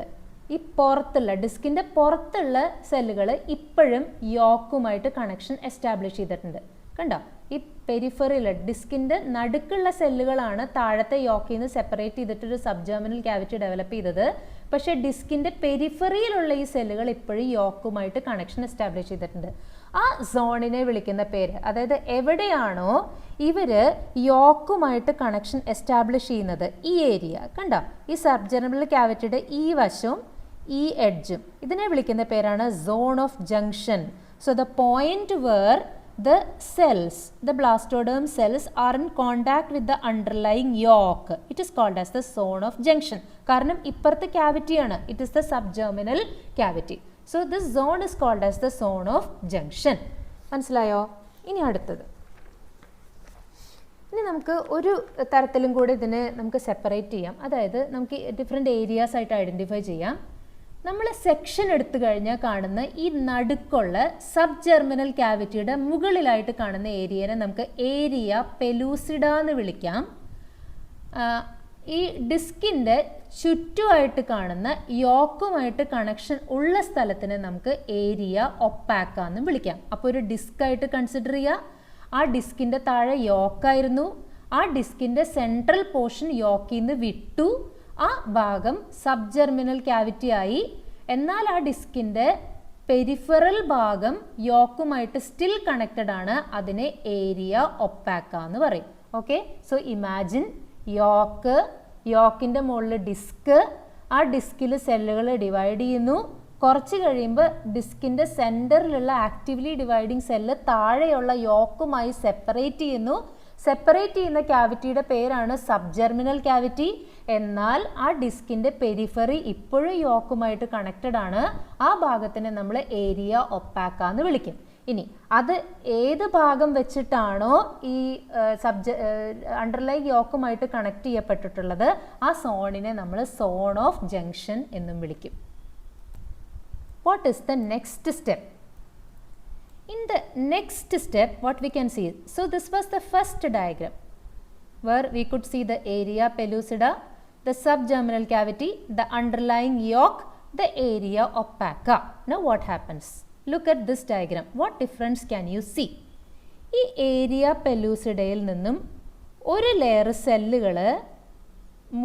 ഈ പുറത്തുള്ള ഡിസ്കിൻ്റെ പുറത്തുള്ള സെല്ലുകൾ ഇപ്പോഴും യോക്കുമായിട്ട് കണക്ഷൻ എസ്റ്റാബ്ലിഷ് ചെയ്തിട്ടുണ്ട്. കണ്ടോ? ഈ പെരിഫറിയിൽ ഡിസ്കിൻ്റെ നടുക്കുള്ള സെല്ലുകളാണ് താഴത്തെ യോക്കിൽ നിന്ന് സെപ്പറേറ്റ് ചെയ്തിട്ടൊരു സബ് ജെർമിനൽ ക്യാവിറ്റി ഡെവലപ്പ് ചെയ്തത്. പക്ഷേ ഡിസ്കിൻ്റെ പെരിഫറിയിലുള്ള ഈ സെല്ലുകൾ ഇപ്പോഴും യോക്കുമായിട്ട് കണക്ഷൻ എസ്റ്റാബ്ലിഷ് ചെയ്തിട്ടുണ്ട്. ആ സോണിനെ വിളിക്കുന്ന പേര്, അതായത് എവിടെയാണോ ഇവർ യോക്കുമായിട്ട് കണക്ഷൻ എസ്റ്റാബ്ലിഷ് ചെയ്യുന്നത്, ഈ ഏരിയ കണ്ടോ, ഈ സബ് ജെർമിനൽ ക്യാവിറ്റിയുടെ ഈ വശവും ഈ എഡ്ജും, ഇതിനെ വിളിക്കുന്ന പേരാണ് zone of junction. So the point where the cells, the blastoderm cells are in contact with the underlying yolk. It is called as the zone of junction. കാരണം ഇപ്പുറത്തെ cavity ആണ്. It is the subgerminal cavity. So this zone is called as the zone of junction. മനസ്സിലായോ? ഇനി അടുത്തത്. ഇനി നമുക്ക് ഒരു തരത്തിലും കൂടി ഇതിനെ നമുക്ക് സെപ്പറേറ്റ് ചെയ്യാം. അതായത് നമുക്ക് ഡിഫറെൻറ്റ് ഏരിയാസ് ആയിട്ട് ഐഡൻറ്റിഫൈ ചെയ്യാം. നമ്മൾ സെക്ഷൻ എടുത്തു കഴിഞ്ഞാൽ കാണുന്ന ഈ നടുക്കുള്ള സബ് ജെർമിനൽ ക്യാവിറ്റിയുടെ മുകളിലായിട്ട് കാണുന്ന ഏരിയനെ നമുക്ക് ഏരിയ പെലൂസിഡ എന്ന് വിളിക്കാം. ഈ ഡിസ്കിൻ്റെ ചുറ്റുമായിട്ട് കാണുന്ന യോക്കുമായിട്ട് കണക്ഷൻ ഉള്ള സ്ഥലത്തിന് നമുക്ക് ഏരിയ ഒപ്പാക്ക എന്ന് വിളിക്കാം. അപ്പോൾ ഒരു ഡിസ്കായിട്ട് കൺസിഡർ ചെയ്യുക. ആ ഡിസ്കിൻ്റെ താഴെ യോക്കായിരുന്നു. ആ ഡിസ്കിൻ്റെ സെൻട്രൽ പോർഷൻ യോക്കിൽ നിന്ന് വിട്ടു. ആ ഭാഗം സബ് ജെർമിനൽ ക്യാവിറ്റി ആയി. എന്നാൽ ആ ഡിസ്കിൻ്റെ പെരിഫറൽ ഭാഗം യോക്കുമായിട്ട് സ്റ്റിൽ കണക്റ്റഡ് ആണ്. അതിനെ ഏരിയ ഒപ്പാക്ക എന്ന് പറയും. ഓക്കെ, സോ ഇമാജിൻ യോക്കിൻ്റെ മുകളിൽ ഡിസ്ക്. ആ ഡിസ്കിൽ സെല്ലുകൾ ഡിവൈഡ് ചെയ്യുന്നു. കുറച്ച് കഴിയുമ്പോൾ ഡിസ്കിൻ്റെ സെൻറ്ററിലുള്ള ആക്റ്റീവ്ലി ഡിവൈഡിങ് സെല്ല് താഴെയുള്ള യോക്കുമായി സെപ്പറേറ്റ് ചെയ്യുന്നു. സെപ്പറേറ്റ് ചെയ്യുന്ന ക്യാവിറ്റിയുടെ പേരാണ് സബ് ജെർമിനൽ ക്യാവിറ്റി. എന്നാൽ ആ ഡിസ്കിൻ്റെ പെരിഫറി ഇപ്പോഴും യോക്കുമായിട്ട് കണക്റ്റഡ് ആണ്. ആ ഭാഗത്തിനെ നമ്മൾ ഏരിയ ഒപ്പാക്ക എന്ന് വിളിക്കും. ഇനി അത് ഏത് ഭാഗം വെച്ചിട്ടാണോ ഈ അണ്ടർലൈൻ യോക്കുമായിട്ട് കണക്ട് ചെയ്യപ്പെട്ടിട്ടുള്ളത് ആ സോണിനെ നമ്മൾ സോൺ ഓഫ് ജംഗ്ഷൻ എന്നും വിളിക്കും. What is the next step? In the next step, what we can see, so this was the first diagram where we could see the area pellucida, the subgerminal cavity, the underlying yolk, the area opaca. Now what happens? Look at this diagram. What difference can you see? ഈ area പെലൂസിഡയിൽ നിന്നും ഒരു layer സെല്ലുകൾ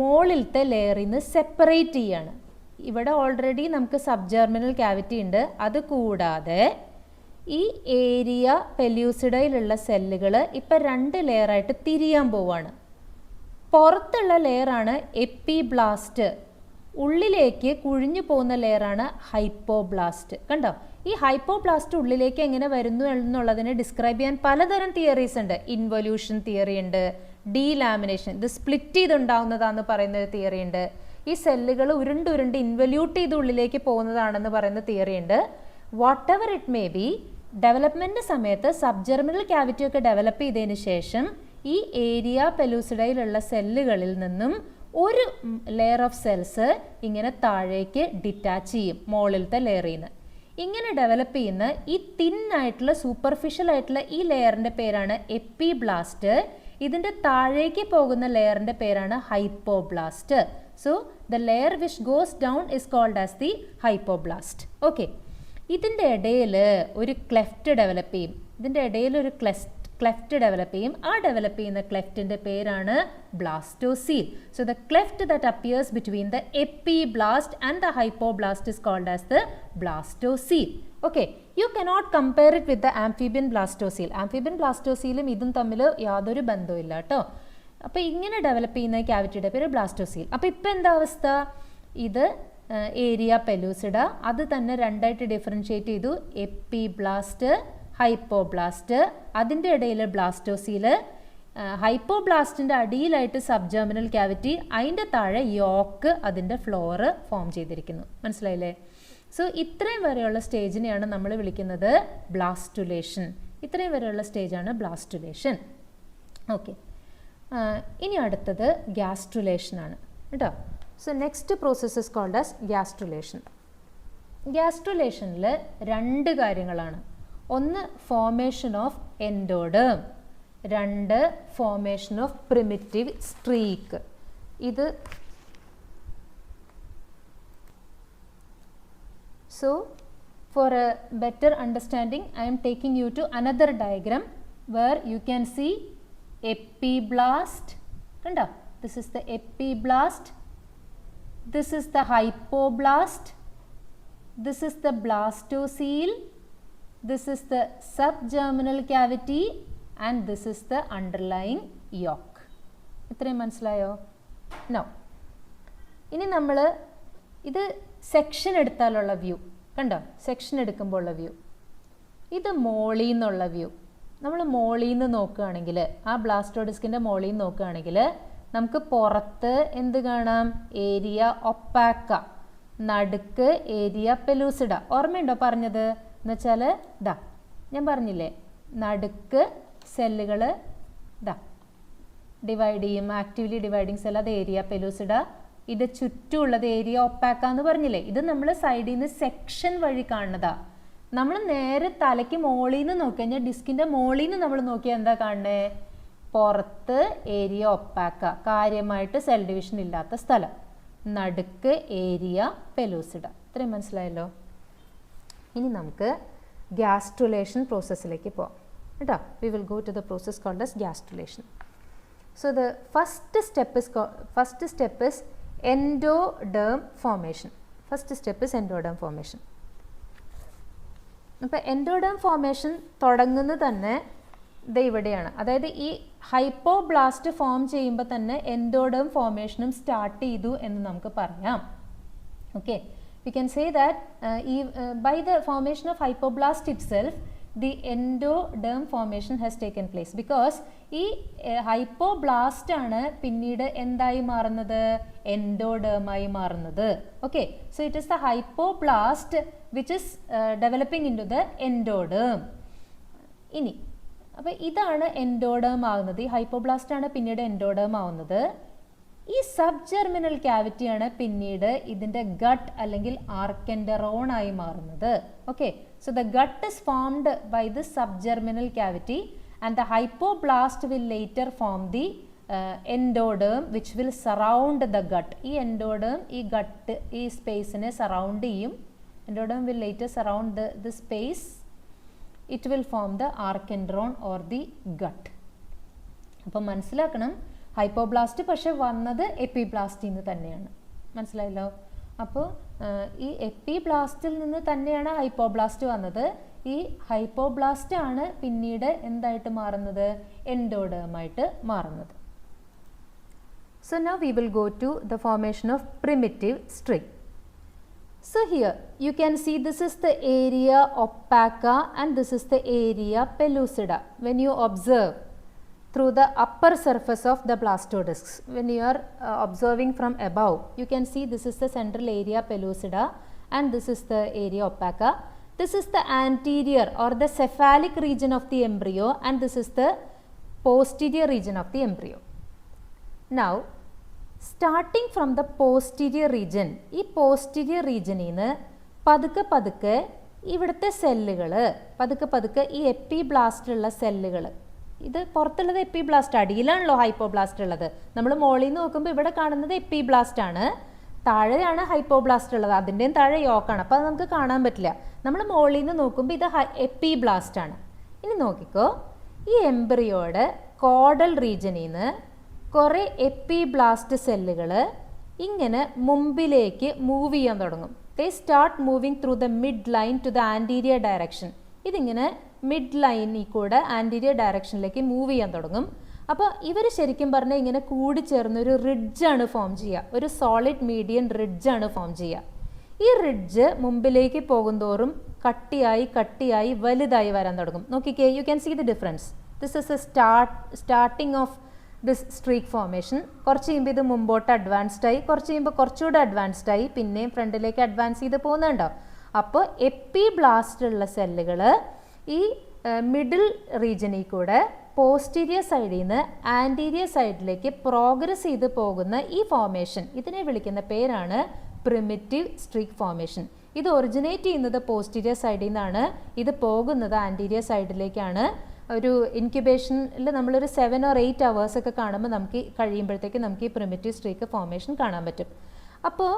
മുകളിലത്തെ ലെയറിൽ നിന്ന് separate ചെയ്യാണ്. ഇവിടെ already നമുക്ക് സബ്ജെർമിനൽ ക്യാവിറ്റി ഉണ്ട്. അതുകൂടാതെ ഈ ഏരിയ പെലൂസിഡയിലുള്ള സെല്ലുകൾ ഇപ്പം 2 ലെയറായിട്ട് തിരിയാൻ പോവാണ്. പുറത്തുള്ള ലെയറാണ് എപ്പിബ്ലാസ്റ്റ്. ഉള്ളിലേക്ക് കുഴിഞ്ഞു പോകുന്ന ലെയറാണ് ഹൈപ്പോബ്ലാസ്റ്റ്. കണ്ടോ? ഈ ഹൈപ്പോബ്ലാസ്റ്റ് ഉള്ളിലേക്ക് എങ്ങനെ വരുന്നു എന്നുള്ളതിനെ ഡിസ്ക്രൈബ് ചെയ്യാൻ പലതരം തിയറീസ് ഉണ്ട്. ഇൻവല്യൂഷൻ തിയറി ഉണ്ട്, ഡീലാമിനേഷൻ, ഇത് സ്പ്ലിറ്റ് ചെയ്തുണ്ടാവുന്നതാണെന്ന് പറയുന്ന ഒരു തിയറി ഉണ്ട്. ഈ സെല്ലുകൾ ഉരുണ്ടുരുണ്ട് ഇൻവല്യൂട്ട് ചെയ്ത് ഉള്ളിലേക്ക് പോകുന്നതാണെന്ന് പറയുന്ന തിയറി ഉണ്ട്. What ever it may be, development സമയത്ത് സബ്ജെർമിനൽ ക്യാവിറ്റി ഒക്കെ ഡെവലപ്പ് ചെയ്തതിന് ശേഷം ഈ ഏരിയ പെലൂസിഡയിലുള്ള സെല്ലുകളിൽ നിന്നും ഒരു ലെയർ ഓഫ് സെൽസ് ഇങ്ങനെ താഴേക്ക് ഡിറ്റാച്ച് ചെയ്യും മുകളിലത്തെ ലെയറിൽ നിന്ന്. ഇങ്ങനെ ഡെവലപ്പ് ചെയ്യുന്ന ഈ തിന്നായിട്ടുള്ള സൂപ്പർഫിഷ്യൽ ആയിട്ടുള്ള ഈ ലെയറിൻ്റെ പേരാണ് എപ്പിബ്ലാസ്റ്റ്. ഇതിൻ്റെ താഴേക്ക് പോകുന്ന ലെയറിൻ്റെ പേരാണ് hypoblast. So the layer which goes down is called as the hypoblast. Okay, ഇതിൻ്റെ ഇടയിൽ ഒരു ക്ലെഫ്റ്റ് ഡെവലപ്പ് ചെയ്യും. ഇതിൻ്റെ ഇടയിൽ ഒരു ക്ലെഫ്റ്റ് ഡെവലപ്പ് ചെയ്യും. ആ ഡെവലപ്പ് ചെയ്യുന്ന ക്ലെഫ്റ്റിൻ്റെ പേരാണ് blastocoel. So the cleft that appears between the epiblast and the hypoblast is called as the blastocoel. Okay, you cannot compare it with the amphibian blastocoel. Amphibian ബ്ലാസ്റ്റോസീലും ഇതും തമ്മിൽ യാതൊരു ബന്ധവും ഇല്ല കേട്ടോ. അപ്പോൾ ഇങ്ങനെ ഡെവലപ്പ് ചെയ്യുന്ന ക്യാവിറ്റിയുടെ പേര് ബ്ലാസ്റ്റോസീൽ. അപ്പോൾ ഇപ്പം എന്താ അവസ്ഥ? ഇത് ഏരിയ പെലൂസിഡ, അത് തന്നെ 2ആയിട്ട് ഡിഫറൻഷ്യേറ്റ് ചെയ്തു. എപ്പിബ്ലാസ്റ്റ്, ഹൈപ്പോബ്ലാസ്റ്റ്, അതിൻ്റെ ഇടയിൽ ബ്ലാസ്റ്റോസീൽ. ഹൈപ്പോബ്ലാസ്റ്റിൻ്റെ അടിയിലായിട്ട് സബ്ജെർമിനൽ ക്യാവിറ്റി, അതിൻ്റെ താഴെ യോക്ക്, അതിൻ്റെ ഫ്ലോറ് ഫോം ചെയ്തിരിക്കുന്നു. മനസ്സിലായില്ലേ? സോ ഇത്രയും വരെയുള്ള സ്റ്റേജിനെയാണ് നമ്മൾ വിളിക്കുന്നത് ബ്ലാസ്റ്റുലേഷൻ. ഇത്രയും വരെയുള്ള സ്റ്റേജാണ് ബ്ലാസ്റ്റുലേഷൻ. ഓക്കെ, ഇനി അടുത്തത് ഗ്യാസ്ട്രുലേഷൻ ആണ് കേട്ടോ. So next process is called as gastrulation. ഗ്യാസ്ട്രുലേഷനിൽ 2 കാര്യങ്ങളാണ്. ഒന്ന് formation of endoderm, 2 formation of primitive streak. ഇത് so for a better understanding I am taking you to another diagram where you can see epiblast. Kanda, this is the epiblast, this is the hypoblast, this is the blastocele, this is the subgerminal cavity and this is the underlying yolk. ഇത്രയും മനസ്സിലായോ? No, ഇനി നമ്മൾ ഇത് section എടുത്താലുള്ള view കണ്ടോ? Section എടുക്കുമ്പോൾ ഉള്ള view. ഇത് മോളിൽ നിന്നുള്ള വ്യൂ, നമ്മൾ മോളിൽ നിന്ന് നോക്കുകയാണെങ്കിൽ, ആ ബ്ലാസ്റ്റോഡിസ്കിൻ്റെ മോളിൽ നിന്ന് നോക്കുകയാണെങ്കിൽ നമുക്ക് പുറത്ത് എന്ത് കാണാം? ഏരിയ ഒപ്പാക്ക, നടുക്ക് ഏരിയ പെലൂസിഡ. ഓർമ്മയുണ്ടോ പറഞ്ഞത്? എന്നുവെച്ചാൽ ദാ ഞാൻ പറഞ്ഞില്ലേ, നടുക്ക് സെല്ലുകൾ ദാ ഡിവൈഡ് ചെയ്യും, ആക്റ്റീവ്ലി ഡിവൈഡിങ് സെൽ, അത് ഏരിയ പെലൂസിഡ. ഇത് ചുറ്റുമുള്ളത് ഏരിയ ഒപ്പാക്ക എന്ന് പറഞ്ഞില്ലേ. ഇത് നമ്മൾ സൈഡിൽ നിന്ന് സെക്ഷൻ വഴി കാണുന്നതാ. നമ്മൾ നേരെ തലയ്ക്ക് മോളിൽ നിന്ന് നോക്കിക്കഴിഞ്ഞാൽ, ഡിസ്കിൻ്റെ മോളിൽ നിന്ന് നമ്മൾ നോക്കിയാൽ എന്താ കാണണേ? പുറത്ത് ഏരിയ ഒപ്പാക്ക, കാര്യമായിട്ട് സെൽ ഡിവിഷൻ ഇല്ലാത്ത സ്ഥലം, നടുക്ക് ഏരിയ പെലൂസിഡ. ഇത്രയും മനസ്സിലായല്ലോ. ഇനി നമുക്ക് ഗ്യാസ്ട്രുലേഷൻ പ്രോസസ്സിലേക്ക് പോകാം കേട്ടോ. We will go to the process called as gastrulation. So the first step is endoderm formation. First step is endoderm formation. അപ്പോൾ എൻഡോഡേം ഫോർമേഷൻ തുടങ്ങുന്നത് തന്നെ ഇത് ഇവിടെയാണ്. അതായത് ഈ ഹൈപ്പോബ്ലാസ്റ്റ് ഫോം ചെയ്യുമ്പോൾ തന്നെ എൻഡോഡേം ഫോർമേഷനും സ്റ്റാർട്ട് ചെയ്തു എന്ന് നമുക്ക് പറയാം. Okay, we can say that by the formation of hypoblast itself, the endoderm formation has taken place, because ഈ ഹൈപ്പോബ്ലാസ്റ്റ് ആണ് പിന്നീട് എന്തായി മാറുന്നത്? എൻഡോഡേമായി മാറുന്നത്. Okay, so it is the hypoblast which is developing into the endoderm. ഇനി അപ്പോൾ ഇതാണ് എൻഡോഡേം ആവുന്നത്. ഈ ഹൈപ്പോബ്ലാസ്റ്റ് ആണ് പിന്നീട് എൻഡോഡേം ആവുന്നത്. ഈ സബ് ജെർമിനൽ ക്യാവിറ്റിയാണ് പിന്നീട് ഇതിൻ്റെ ഗട്ട് അല്ലെങ്കിൽ ആർക്കെൻഡറോൺ ആയി മാറുന്നത്. Okay, so the gut is formed by the sub germinal cavity and the hypoblast will later form the endoderm which will surround the gut. ഈ എൻഡോഡേം ഈ ഗട്ട് ഈ സ്പേസിനെ സറൗണ്ട് ചെയ്യും. Endoderm will later surround the space. It will form the archendron or the gut. അപ്പോൾ മനസ്സിലാക്കണം, ഹൈപ്പോബ്ലാസ്റ്റ് പക്ഷെ വന്നത് എപ്പിബ്ലാസ്റ്റിൽ നിന്ന് തന്നെയാണ്. മനസ്സിലായല്ലോ? അപ്പോൾ ഈ എപ്പിബ്ലാസ്റ്റിൽ നിന്ന് തന്നെയാണ് ഹൈപ്പോബ്ലാസ്റ്റ് വന്നത്. ഈ ഹൈപ്പോബ്ലാസ്റ്റ് ആണ് പിന്നീട് എന്തായിട്ട് മാറുന്നത്? എൻഡോഡേമായിട്ട് മാറുന്നത്. So now we will go to the formation of primitive streak. So here you can see this is the area opaca and this is the area pellucida. When you observe through the upper surface of the blastodiscs, when you are observing from above, you can see this is the central area pellucida and this is the area opaca. This is the anterior or the cephalic region of the embryo and this is the posterior region of the embryo. Now starting from the posterior region, ഈ posterior റീജനിൽ നിന്ന് പതുക്കെ പതുക്കെ ഇവിടുത്തെ സെല്ലുകൾ പതുക്കെ ഈ എപ്പിബ്ലാസ്റ്റിലുള്ള സെല്ലുകൾ, ഇത് പുറത്തുള്ളത് എപ്പിബ്ലാസ്റ്റ്, അടിയിലാണല്ലോ ഹൈപ്പോബ്ലാസ്റ്റ് ഉള്ളത്. നമ്മൾ മോളിൽ നിന്ന് നോക്കുമ്പോൾ ഇവിടെ കാണുന്നത് എപ്പിബ്ലാസ്റ്റ് ആണ്, താഴെയാണ് ഹൈപ്പോബ്ലാസ്റ്റ് ഉള്ളത്, അതിൻ്റെയും താഴെ യോക്കാണ്. അപ്പോൾ അത് നമുക്ക് കാണാൻ പറ്റില്ല. നമ്മൾ മോളിൽ നിന്ന് നോക്കുമ്പോൾ ഇത് എപ്പിബ്ലാസ്റ്റ് ആണ്. ഇനി നോക്കിക്കോ, ഈ എംബ്രിയോയുടെ കോഡൽ റീജനിൽ നിന്ന് കുറേ എപ്പിബ്ലാസ്റ്റ് സെല്ലുകൾ ഇങ്ങനെ മുമ്പിലേക്ക് മൂവ് ചെയ്യാൻ തുടങ്ങും. They start moving through the mid line to the anterior direction. ഇതിങ്ങനെ മിഡ് ലൈനിൽ കൂടെ ആൻറ്റീരിയർ ഡയറക്ഷനിലേക്ക് മൂവ് ചെയ്യാൻ തുടങ്ങും. അപ്പോൾ ഇവർ ശരിക്കും പറഞ്ഞാൽ ഇങ്ങനെ കൂടിച്ചേർന്ന് ഒരു റിഡ്ജാണ് ഫോം ചെയ്യുക, ഒരു സോളിഡ് മീഡിയൻ റിഡ്ജാണ് ഫോം ചെയ്യുക. ഈ റിഡ്ജ് മുമ്പിലേക്ക് പോകുന്തോറും കട്ടിയായി വലുതായി വരാൻ തുടങ്ങും. നോക്കിക്കേ, you can see the difference. This is a starting of this streak formation. കുറച്ച് കഴിയുമ്പോൾ ഇത് മുമ്പോട്ട് അഡ്വാൻസ്ഡ് ആയി, കുറച്ച് കഴിയുമ്പോൾ കുറച്ചുകൂടെ അഡ്വാൻസ്ഡ് ആയി, പിന്നെയും ഫ്രണ്ടിലേക്ക് അഡ്വാൻസ് ചെയ്ത് പോകുന്നുണ്ടോ. അപ്പോൾ എപ്പിബ്ലാസ്റ്റുള്ള സെല്ലുകൾ ഈ മിഡിൽ റീജനിൽ കൂടെ പോസ്റ്റീരിയർ സൈഡിൽ നിന്ന് ആൻറ്റീരിയർ സൈഡിലേക്ക് പ്രോഗ്രസ് ചെയ്ത് പോകുന്ന ഈ ഫോർമേഷൻ, ഇതിനെ വിളിക്കുന്ന പേരാണ് പ്രിമിറ്റീവ് സ്ട്രീക്ക് ഫോർമേഷൻ. ഇത് ഒറിജിനേറ്റ് ചെയ്യുന്നത് പോസ്റ്റീരിയർ സൈഡിൽ നിന്നാണ്, ഇത് പോകുന്നത് ആൻറ്റീരിയർ സൈഡിലേക്കാണ്. ഒരു ഇൻക്യുബേഷനിൽ നമ്മളൊരു 7 or 8 hours ഒക്കെ കാണുമ്പോൾ കഴിയുമ്പോഴത്തേക്ക് നമുക്ക് ഈ പ്രിമിറ്റീവ് സ്ട്രീക്ക് ഫോർമേഷൻ കാണാൻ പറ്റും. അപ്പോൾ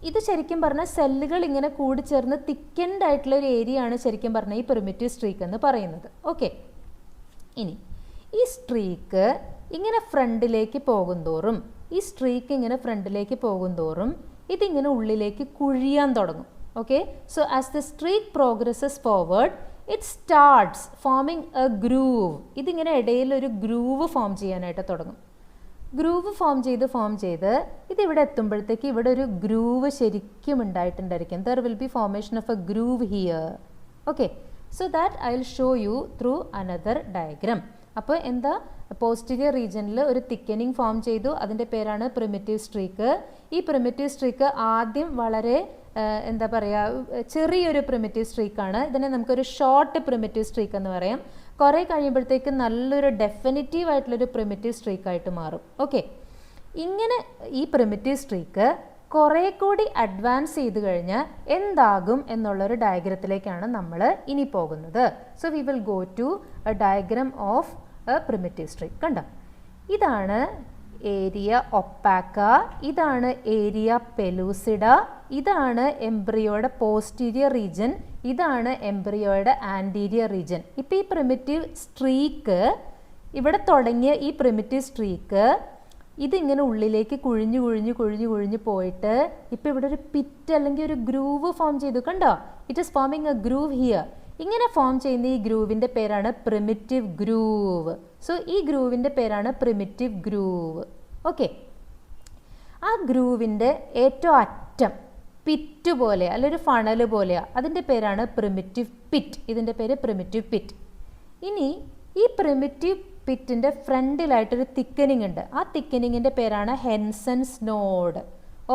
ഇത് ശരിക്കും പറഞ്ഞാൽ സെല്ലുകൾ ഇങ്ങനെ കൂടിച്ചേർന്ന് തിക്കൻഡ് ആയിട്ടുള്ള ഒരു ഏരിയ ആണ് ശരിക്കും പറഞ്ഞാൽ ഈ പ്രിമിറ്റീവ് സ്ട്രീക്ക് എന്ന് പറയുന്നത്. ഓക്കെ, ഇനി ഈ സ്ട്രീക്ക് ഇങ്ങനെ ഫ്രണ്ടിലേക്ക് പോകുന്തോറും ഇതിങ്ങനെ ഉള്ളിലേക്ക് കുഴിയാൻ തുടങ്ങും. Okay, so as the streak progresses forward it starts forming a groove. ഇതിങ്ങനെ ഇടയിൽ ഒരു ഗ്രൂവ് ഫോം ചെയ്യാനായിട്ട് തുടങ്ങും. ഗ്രൂവ് ഫോം ചെയ്ത് ഇതിവിടെ എത്തുമ്പോഴത്തേക്ക് ഇവിടെ ഒരു ഗ്രൂവ് ശരിക്കും ഉണ്ടായിട്ടുണ്ടായിരിക്കും. There will be formation of a groove here. Okay, So that I will show you through another diagram. അപ്പോൾ എന്താ, പോസ്റ്റീരിയർ റീജിയനിൽ ഒരു തിക്കനിങ് ഫോം ചെയ്തു, അതിൻ്റെ പേരാണ് പ്രിമിറ്റീവ് സ്ട്രീക്ക്. ഈ പ്രിമിറ്റീവ് സ്ട്രീക്ക് ആദ്യം വളരെ എന്താ പറയുക, ചെറിയൊരു പ്രിമിറ്റീവ് സ്ട്രീക്കാണ്. ഇതിനെ നമുക്കൊരു ഷോർട്ട് പ്രിമിറ്റീവ് സ്ട്രീക്ക് എന്ന് പറയാം. കുറേ കഴിയുമ്പോഴത്തേക്ക് നല്ലൊരു ഡെഫിനിറ്റീവ് ആയിട്ടുള്ളൊരു പ്രിമിറ്റീവ് സ്ട്രീക്കായിട്ട് മാറും. ഓക്കെ, ഇങ്ങനെ ഈ പ്രിമിറ്റീവ് സ്ട്രീക്ക് കുറേ കൂടി അഡ്വാൻസ് ചെയ്ത് കഴിഞ്ഞാൽ എന്താകും എന്നുള്ളൊരു ഡയഗ്രത്തിലേക്കാണ് നമ്മൾ ഇനി പോകുന്നത്. So we will go to a diagram of a primitive streak. കണ്ടോ, ഇതാണ് ഏരിയ ഒപ്പാക്ക, ഇതാണ് ഏരിയ പെലൂസിഡ, ഇതാണ് എംബ്രിയോയുടെ പോസ്റ്റീരിയർ റീജിയൻ, ഇതാണ് എംബ്രിയോയുടെ ആൻറ്റീരിയർ റീജിയൻ. ഇപ്പോൾ ഈ പ്രിമിറ്റീവ് സ്ട്രീക്ക്, ഇവിടെ തുടങ്ങിയ ഈ പ്രിമിറ്റീവ് സ്ട്രീക്ക് ഇതിങ്ങനെ ഉള്ളിലേക്ക് കുഴിഞ്ഞു പോയിട്ട് ഇപ്പോൾ ഇവിടെ ഒരു പിറ്റ് അല്ലെങ്കിൽ ഒരു ഗ്രൂവ് ഫോം ചെയ്തു. കണ്ടോ, it is forming a groove here. ഇങ്ങനെ ഫോം ചെയ്യുന്ന ഈ ഗ്രൂവിൻ്റെ പേരാണ് പ്രിമിറ്റീവ് ഗ്രൂവ്. സോ ഈ ഗ്രൂവിൻ്റെ പേരാണ് പ്രിമിറ്റീവ് ഗ്രൂവ്. ഓക്കെ, ആ ഗ്രൂവിൻ്റെ ഏറ്റവും അറ്റം പിറ്റ് പോലെ അല്ലെങ്കിൽ ഫണൽ പോലെയാണ്, അതിൻ്റെ പേരാണ് പ്രിമിറ്റീവ് പിറ്റ്. ഇതിൻ്റെ പേര് പ്രിമിറ്റീവ് പിറ്റ്. ഇനി ഈ പ്രിമിറ്റീവ് പിറ്റിൻ്റെ ഫ്രണ്ടിലായിട്ടൊരു തിക്കനിങ് ഉണ്ട്. ആ തിക്കനിങ്ങിൻ്റെ പേരാണ് Hensen's node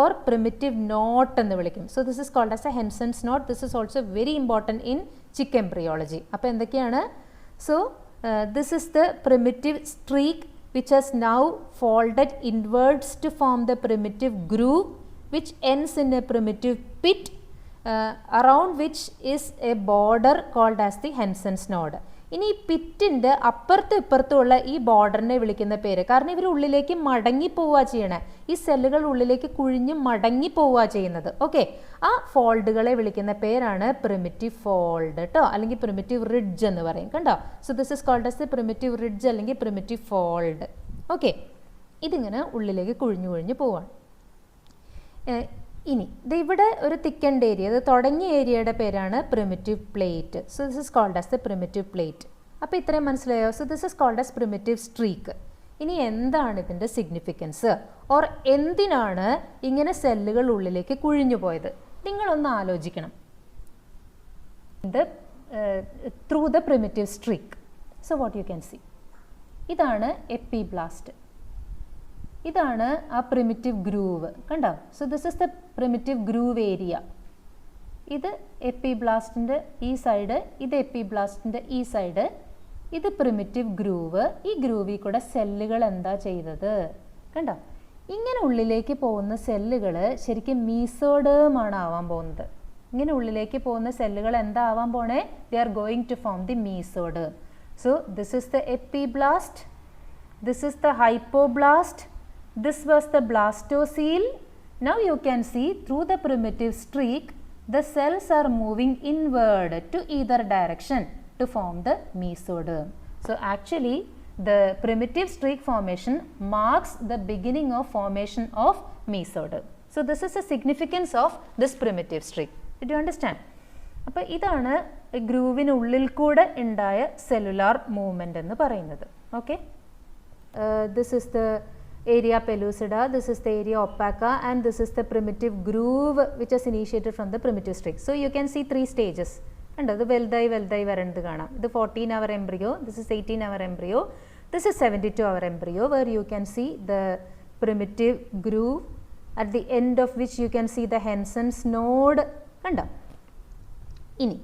or primitive knot എന്ന് വിളിക്കും. So this is called as a Hensen's knot. This is also very important in chick embryology. അപ്പോൾ എന്തൊക്കെയാണ്? So this is the primitive streak which has now folded inwards to form the primitive groove which ends in a primitive pit around which is a border called as the Henson's node. ഇനി ഈ പിറ്റിൻ്റെ അപ്പുറത്തും ഇപ്പുറത്തുമുള്ള ഈ ബോർഡറിനെ വിളിക്കുന്ന പേര്, കാരണം ഇവർ ഉള്ളിലേക്ക് മടങ്ങി പോവുക ചെയ്യണേ, ഈ സെല്ലുകൾ ഉള്ളിലേക്ക് കുഴിഞ്ഞ് മടങ്ങി പോവുക ചെയ്യുന്നത്. ഓക്കെ, ആ ഫോൾഡുകളെ വിളിക്കുന്ന പേരാണ് പ്രിമിറ്റീവ് ഫോൾഡ് കേട്ടോ, അല്ലെങ്കിൽ പ്രിമിറ്റീവ് റിഡ്ജ് എന്ന് പറയും. കണ്ടോ, so this is called as the primitive ridge അല്ലെങ്കിൽ പ്രിമിറ്റീവ് ഫോൾഡ്. ഓക്കെ, ഇതിങ്ങനെ ഉള്ളിലേക്ക് കുഴിഞ്ഞു പോവാണ്. ഇനി ഇവിടെ ഒരു തിക്കൻഡ് ഏരിയ, അത് തുടങ്ങിയ ഏരിയയുടെ പേരാണ് primitive plate. So this is called as the primitive plate. അപ്പോൾ ഇത്രയും മനസ്സിലായോ? So this is called as primitive streak. ഇനി എന്താണ് ഇതിൻ്റെ സിഗ്നിഫിക്കൻസ്, ഓർ എന്തിനാണ് ഇങ്ങനെ സെല്ലുകൾ ഉള്ളിലേക്ക് കുഴിഞ്ഞു പോയത്? നിങ്ങളൊന്ന് ആലോചിക്കണം. ഇത് through the primitive streak. So what you can see, ഇതാണ് എപ്പിബ്ലാസ്റ്റ്, ഇതാണ് ആ പ്രിമിറ്റീവ് ഗ്രൂവ്. കണ്ടോ, so this is the primitive groove area. ഇത് എപ്പിബ്ലാസ്റ്റിൻ്റെ ഈ സൈഡ്, ഇത് എപ്പിബ്ലാസ്റ്റിൻ്റെ ഈ സൈഡ്, ഇത് പ്രിമിറ്റീവ് ഗ്രൂവ്. ഈ ഗ്രൂവിൽ കൂടെ സെല്ലുകൾ എന്താ ചെയ്തത്? കണ്ടോ, ഇങ്ങനെ ഉള്ളിലേക്ക് പോകുന്ന സെല്ലുകൾ ശരിക്കും മീസോഡേമാണ് ആവാൻ പോകുന്നത്. ഇങ്ങനെ ഉള്ളിലേക്ക് പോകുന്ന സെല്ലുകൾ എന്താ ആവാൻ പോണേ? They are going to form the mesoderm. So this is the epiblast, this is the hypoblast, this was the blastocele. Now you can see through the primitive streak the cells are moving inward to either direction to form the mesoderm. So actually the primitive streak formation marks the beginning of formation of mesoderm. So this is the significance of this primitive streak. Did you understand? അപ്പോൾ ഇതാണ് ഗ്രൂവിനുള്ളിൽ കൂടെ ഉണ്ടായ cellular movement എന്ന് പറയുന്നത്. Okay, this is the area pellucida, this is the area opaca, and this is the primitive groove which is initiated from the primitive streak. So you can see 3 stages. And ഇത് വലുതായി വരേണ്ടത് കാണാം. ഇത് 14 hour embryo, this is 18 hour embryo, this is 72 hour embryo, where you can see the primitive groove at the end of which you can see the Henson's node. കണ്ടോ, ഇനി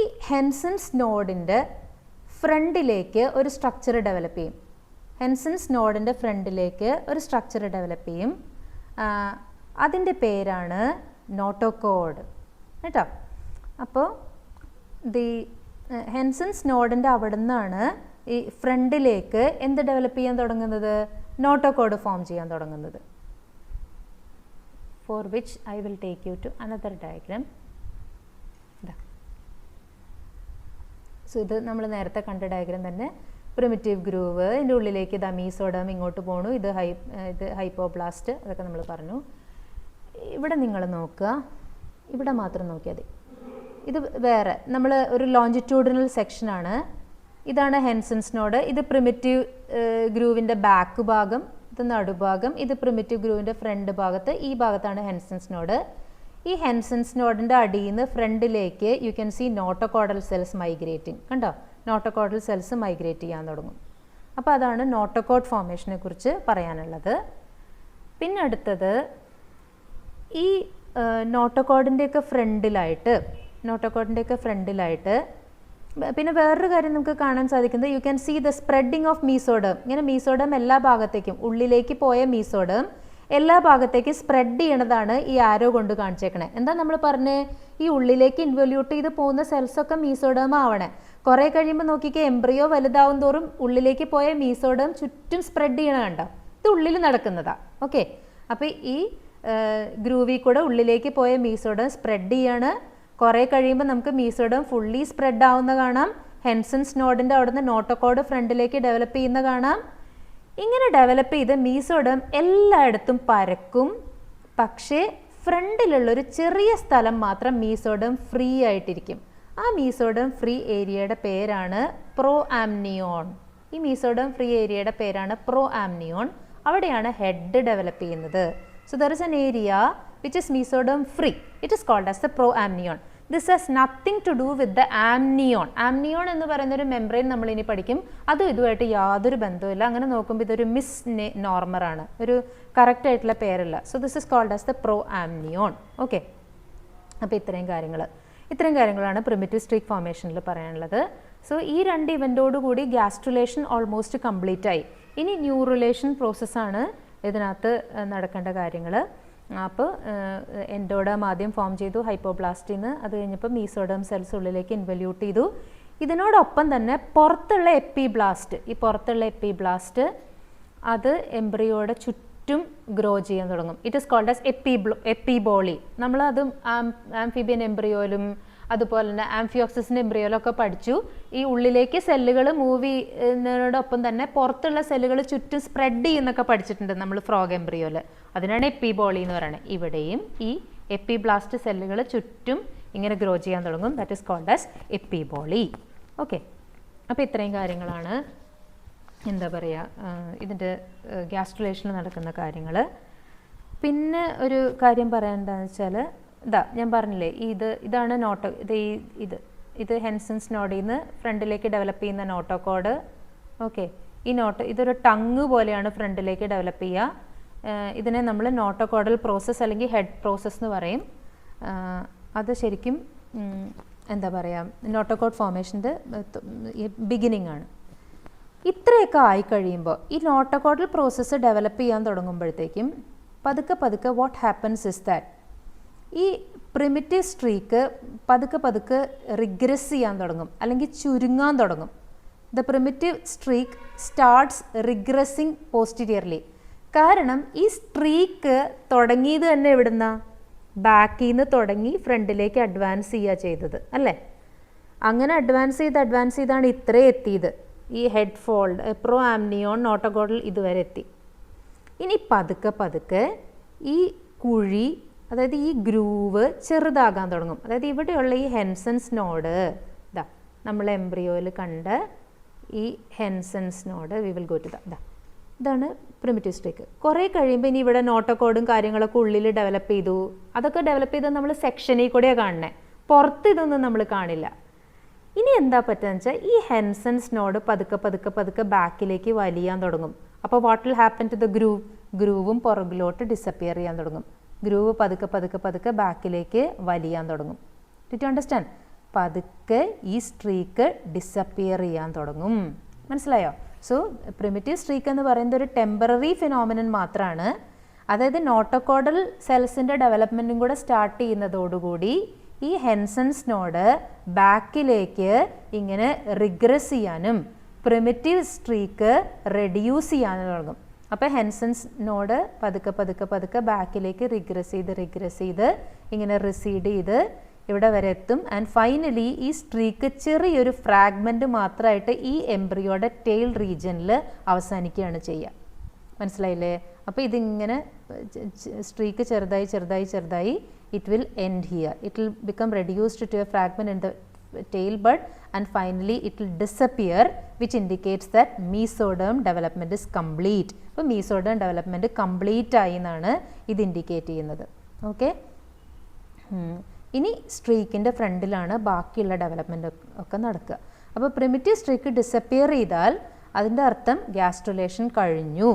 ഈ ഹെൻസൺസ് നോഡിൻ്റെ ഫ്രണ്ടിലേക്ക് ഒരു സ്ട്രക്ചർ ഡെവലപ്പ് ചെയ്യും. ഹെൻസൺസ് നോഡിൻ്റെ ഫ്രണ്ടിലേക്ക് ഒരു സ്ട്രക്ചർ ഡെവലപ്പ് ചെയ്യും. അതിൻ്റെ പേരാണ് നോട്ടോകോഡ് കേട്ടോ. അപ്പോൾ ദി ഹെൻസൺസ് നോഡിൻ്റെ അവിടെ നിന്നാണ് ഈ ഫ്രണ്ടിലേക്ക് എന്ത് ഡെവലപ്പ് ചെയ്യാൻ തുടങ്ങുന്നത്? നോട്ടോകോഡ് ഫോം ചെയ്യാൻ തുടങ്ങുന്നത്. For which I will take you to another diagram. So ഇത് നമ്മൾ നേരത്തെ കണ്ട ഡയഗ്രാം തന്നെ. പ്രിമിറ്റീവ് ഗ്രൂവ്, ഇതിൻ്റെ ഉള്ളിലേക്ക് ഇത് മീസോഡേം ഇങ്ങോട്ട് പോണു, ഇത് ഹൈപ്പോബ്ലാസ്റ്റ്, അതൊക്കെ നമ്മൾ പറഞ്ഞു. ഇവിടെ നിങ്ങൾ നോക്കുക, ഇവിടെ മാത്രം നോക്കിയാൽ മതി. ഇത് വേറെ നമ്മൾ ഒരു ലോഞ്ചിറ്റ്യൂഡിനൽ സെക്ഷനാണ്. ഇതാണ് ഹെൻസൺസ് നോഡ്. ഇത് പ്രിമിറ്റീവ് ഗ്രൂവിൻ്റെ ബാക്ക് ഭാഗം, ഇത് നടുഭാഗം, ഇത് പ്രിമിറ്റീവ് ഗ്രൂവിൻ്റെ ഫ്രണ്ട് ഭാഗത്ത്, ഈ ഭാഗത്താണ് ഹെൻസൺസ് നോഡ്. ഈ ഹെൻസൺസ് നോഡിൻ്റെ അടിയിൽ നിന്ന് ഫ്രണ്ടിലേക്ക് you can see notochordal cells migrating. കണ്ടോ, നോട്ടോകോഡൽ സെൽസ് മൈഗ്രേറ്റ് ചെയ്യാൻ തുടങ്ങും. അപ്പോൾ അതാണ് നോട്ടോകോഡ് ഫോർമേഷനെ കുറിച്ച് പറയാനുള്ളത്. പിന്നെ അടുത്തത് ഈ നോട്ടോകോഡിൻ്റെയൊക്കെ ഫ്രണ്ടിലായിട്ട് പിന്നെ വേറൊരു കാര്യം നമുക്ക് കാണാൻ സാധിക്കുന്നത്, you can see the spreading of mesoderm. ഇങ്ങനെ മീസോഡം എല്ലാ ഭാഗത്തേക്കും, ഉള്ളിലേക്ക് പോയ മീസോഡം എല്ലാ ഭാഗത്തേക്കും സ്പ്രെഡ് ചെയ്യണതാണ് ഈ ആരോ കൊണ്ട് കാണിച്ചേക്കണേ. എന്താ നമ്മൾ പറഞ്ഞേ, ഈ ഉള്ളിലേക്ക് ഇൻവല്യൂട്ട് ചെയ്ത് പോകുന്ന സെൽസൊക്കെ മീസോഡം ആവണേ. കുറേ കഴിയുമ്പോൾ നോക്കിക്കേ, എംബ്രിയോ വലുതാവും തോറും ഉള്ളിലേക്ക് പോയ മീസോഡം ചുറ്റും സ്പ്രെഡ് ചെയ്യണ കണ്ടോ, ഇത് ഉള്ളിൽ നടക്കുന്നതാ. ഓക്കെ, അപ്പോൾ ഈ ഗ്രൂവിൽ കൂടെ ഉള്ളിലേക്ക് പോയ മീസോഡം സ്പ്രെഡ് ചെയ്യാണ്. കുറേ കഴിയുമ്പോൾ നമുക്ക് മീസോഡം ഫുള്ളി സ്പ്രെഡ് ആവുന്ന കാണാം. ഹെൻസൺസ് നോഡിൻ്റെ അവിടുന്ന് നോട്ടോകോഡ് ഫ്രണ്ടിലേക്ക് ഡെവലപ്പ് ചെയ്യുന്ന കാണാം. ഇങ്ങനെ ഡെവലപ്പ് ചെയ്ത് മീസോഡം എല്ലായിടത്തും പരക്കും. പക്ഷേ ഫ്രണ്ടിലുള്ളൊരു ചെറിയ സ്ഥലം മാത്രം മീസോഡം ഫ്രീ ആയിട്ടിരിക്കും. ആ മീസോഡം ഫ്രീ ഏരിയയുടെ പേരാണ് പ്രോ ആംനിയോൺ. ഈ മീസോഡം ഫ്രീ ഏരിയയുടെ പേരാണ് പ്രോ ആംനിയോൺ. അവിടെയാണ് ഹെഡ് ഡെവലപ്പ് ചെയ്യുന്നത്. So there is an area which is mesoderm free. It is called as the proamnion. This has nothing to do with the amnion. Amnion എന്ന് പറയുന്ന ഒരു membrane നമ്മൾ ഇനി പഠിക്കും. അതും ഇതുമായിട്ട് യാതൊരു ബന്ധവുമില്ല. അങ്ങനെ നോക്കുമ്പോൾ ഇതൊരു മിസ് നോർമറാണ്, ഒരു കറക്റ്റ് ആയിട്ടുള്ള പേരല്ല. So this is called as the proamnion. Okay, അപ്പോൾ ഇത്രയും കാര്യങ്ങളാണ് പ്രിമിറ്റീവ് സ്ട്രീക്ക് ഫോർമേഷനിൽ പറയാനുള്ളത്. സോ ഈ രണ്ട് ഇവൻ്റോടുകൂടി ഗ്യാസ്ട്രുലേഷൻ ഓൾമോസ്റ്റ് കംപ്ലീറ്റ് ആയി. ഇനി ന്യൂറുലേഷൻ പ്രോസസ്സാണ് ഇതിനകത്ത് നടക്കേണ്ട കാര്യങ്ങൾ. അപ്പോൾ എൻഡോഡം ആദ്യം ഫോം ചെയ്തു ഹൈപ്പോബ്ലാസ്റ്റിന്ന്, അത് കഴിഞ്ഞപ്പോൾ മീസോഡം സെൽസ് ഉള്ളിലേക്ക് ഇൻവല്യൂട്ട് ചെയ്തു. ഇതിനോടൊപ്പം തന്നെ പുറത്തുള്ള എപ്പിബ്ലാസ്റ്റ് അത് എംബ്രിയോയുടെ ചുറ്റും ഗ്രോ ചെയ്യാൻ തുടങ്ങും. It is called as epiboly. നമ്മളതും ആംഫിബിയൻ എംബ്രിയോയിലും അതുപോലെ തന്നെ ആംഫിയോക്സിസിൻ്റെ എംബ്രിയോയിലൊക്കെ പഠിച്ചു. ഈ ഉള്ളിലേക്ക് സെല്ലുകൾ മൂവ് ചെയ്യുന്നതിനോടൊപ്പം തന്നെ പുറത്തുള്ള സെല്ലുകൾ ചുറ്റും സ്പ്രെഡ് ചെയ്യുന്നൊക്കെ പഠിച്ചിട്ടുണ്ട് നമ്മൾ ഫ്രോഗ് എംബ്രിയോയിൽ. അതിനാണ് എപ്പിബോളി എന്ന് പറയുന്നത്. ഇവിടെയും ഈ എപ്പിബ്ലാസ്റ്റ് സെല്ലുകൾ ചുറ്റും ഇങ്ങനെ ഗ്രോ ചെയ്യാൻ തുടങ്ങും. That is called as epiboly. Okay, അപ്പോൾ ഇത്രയും കാര്യങ്ങളാണ് എന്താ പറയുക ഇതിൻ്റെ ഗ്യാസ്ട്രുലേഷനിൽ നടക്കുന്ന കാര്യങ്ങൾ. പിന്നെ ഒരു കാര്യം പറയാൻ എന്താണെന്ന് വെച്ചാൽ, ഞാൻ പറഞ്ഞില്ലേ, ഇതാണ് ഇത് ഹെൻസൺസ് നോഡിൽ നിന്ന് ഫ്രണ്ടിലേക്ക് ഡെവലപ്പ് ചെയ്യുന്ന നോട്ടോകോഡ്. ഓക്കെ, ഇതൊരു ടങ് പോലെയാണ് ഫ്രണ്ടിലേക്ക് ഡെവലപ്പ് ചെയ്യുക. ഇതിനെ നമ്മൾ നോട്ടോകോഡൽ പ്രോസസ്സ് അല്ലെങ്കിൽ ഹെഡ് പ്രോസസ്സ് എന്ന് പറയും. അത് ശരിക്കും എന്താ പറയുക, നോട്ടോകോഡ് ഫോർമേഷൻ്റെ ബിഗിനിങ് ആണ്. ഇത്രയൊക്കെ ആയിക്കഴിയുമ്പോൾ ഈ നോട്ടോകോഡൽ പ്രോസസ്സ് ഡെവലപ്പ് ചെയ്യാൻ തുടങ്ങുമ്പോഴത്തേക്കും പതുക്കെ വാട്ട് ഹാപ്പൻസ് ഇസ് ദാറ്റ് ഈ പ്രിമിറ്റീവ് സ്ട്രീക്ക് പതുക്കെ റിഗ്രസ് ചെയ്യാൻ തുടങ്ങും, അല്ലെങ്കിൽ ചുരുങ്ങാൻ തുടങ്ങും. The primitive streak starts regressing posteriorly. കാരണം ഈ സ്ട്രീക്ക് തുടങ്ങിയത് തന്നെ എവിടുന്ന, ബാക്കിൽ നിന്ന് തുടങ്ങി ഫ്രണ്ടിലേക്ക് അഡ്വാൻസ് ചെയ്യുക ചെയ്തത് അല്ലേ. അങ്ങനെ അഡ്വാൻസ് ചെയ്താണ് ഇത്രയും എത്തിയത്. ഈ ഹെഡ് ഫോൾഡ് proamnion നോട്ടോകോഡൽ ഇതുവരെ എത്തി. ഇനി പതുക്കെ ഈ കുഴി, അതായത് ഈ ഗ്രൂവ് ചെറുതാകാൻ തുടങ്ങും. അതായത് ഇവിടെയുള്ള ഈ ഹെൻസൺസ് നോഡ്, നമ്മൾ എംബ്രിയോയിൽ കണ്ട ഈ Hensen's node, we will go to ഇതാണ് പ്രിമിറ്റീവ് സ്ട്രീക്ക്. കുറേ കഴിയുമ്പോൾ ഇനി ഇവിടെ നോട്ടോകോഡും കാര്യങ്ങളൊക്കെ ഉള്ളിൽ ഡെവലപ്പ് ചെയ്തു. അതൊക്കെ ഡെവലപ്പ് ചെയ്ത് നമ്മൾ സെക്ഷനിൽ കൂടെയാണ് കാണണേ, പുറത്ത് ഇതൊന്നും നമ്മൾ കാണില്ല. ഇനി എന്താ പറ്റുകയെന്ന് വെച്ചാൽ ഈ ഹെൻസൺസ് നോഡ് പതുക്കെ ബാക്കിലേക്ക് വലിയാൻ തുടങ്ങും. അപ്പോൾ what will happen to the ഗ്രൂവും പുറകിലോട്ട് ഡിസപ്പിയർ ചെയ്യാൻ തുടങ്ങും. ഗ്രൂവ് പതുക്കെ ബാക്കിലേക്ക് വലിയാൻ തുടങ്ങും. Did you understand? പതുക്കെ ഈ സ്ട്രീക്ക് ഡിസപ്പിയർ ചെയ്യാൻ തുടങ്ങും. മനസ്സിലായോ? സോ പ്രിമിറ്റീവ് സ്ട്രീക്ക് എന്ന് പറയുന്നത് ഒരു ടെമ്പററി ഫിനോമിനൻ മാത്രമാണ്. അതായത് നോട്ടോകോഡൽ സെൽസിൻ്റെ ഡെവലപ്മെൻറ്റും കൂടെ സ്റ്റാർട്ട് ചെയ്യുന്നതോടുകൂടി ഈ ഹെൻസൺസ് നോഡ് ബാക്കിലേക്ക് ഇങ്ങനെ റിഗ്രസ് ചെയ്യാനും പ്രിമിറ്റീവ് സ്ട്രീക്ക് റെഡ്യൂസ് ചെയ്യാനും തുടങ്ങും. അപ്പോൾ ഹെൻസൺസ് നോഡ് പതുക്കെ ബാക്കിലേക്ക് റിഗ്രസ് ചെയ്ത് ഇങ്ങനെ റിസീഡ് ചെയ്ത് ഇവിടെ വരെ എത്തും. ആൻഡ് ഫൈനലി ഈ സ്ട്രീക്ക് ചെറിയൊരു ഫ്രാഗ്മെൻറ്റ് മാത്രമായിട്ട് ഈ എംബ്രിയോയുടെ ടെയിൽ റീജിയനിൽ അവസാനിക്കുകയാണ് ചെയ്യുക. മനസ്സിലായില്ലേ? അപ്പോൾ ഇതിങ്ങനെ സ്ട്രീക്ക് ചെറുതായി it will end here. It will become reduced to a fragment in the tail bud and finally it will disappear, which indicates that mesoderm development is complete. അപ്പോൾ mesoderm development complete ആയി എന്നാണ് ഇത് indicate ചെയ്യുന്നത്. Okay, ഇനി സ്ട്രീക്കിൻ്റെ ഫ്രണ്ടിലാണ് ബാക്കിയുള്ള development ഒക്കെ നടക്കുക. അപ്പോൾ പ്രിമിറ്റീവ് സ്ട്രീക്ക് ഡിസപ്പിയർ ചെയ്താൽ അതിൻ്റെ അർത്ഥം ഗ്യാസ്ട്രുലേഷൻ കഴിഞ്ഞു,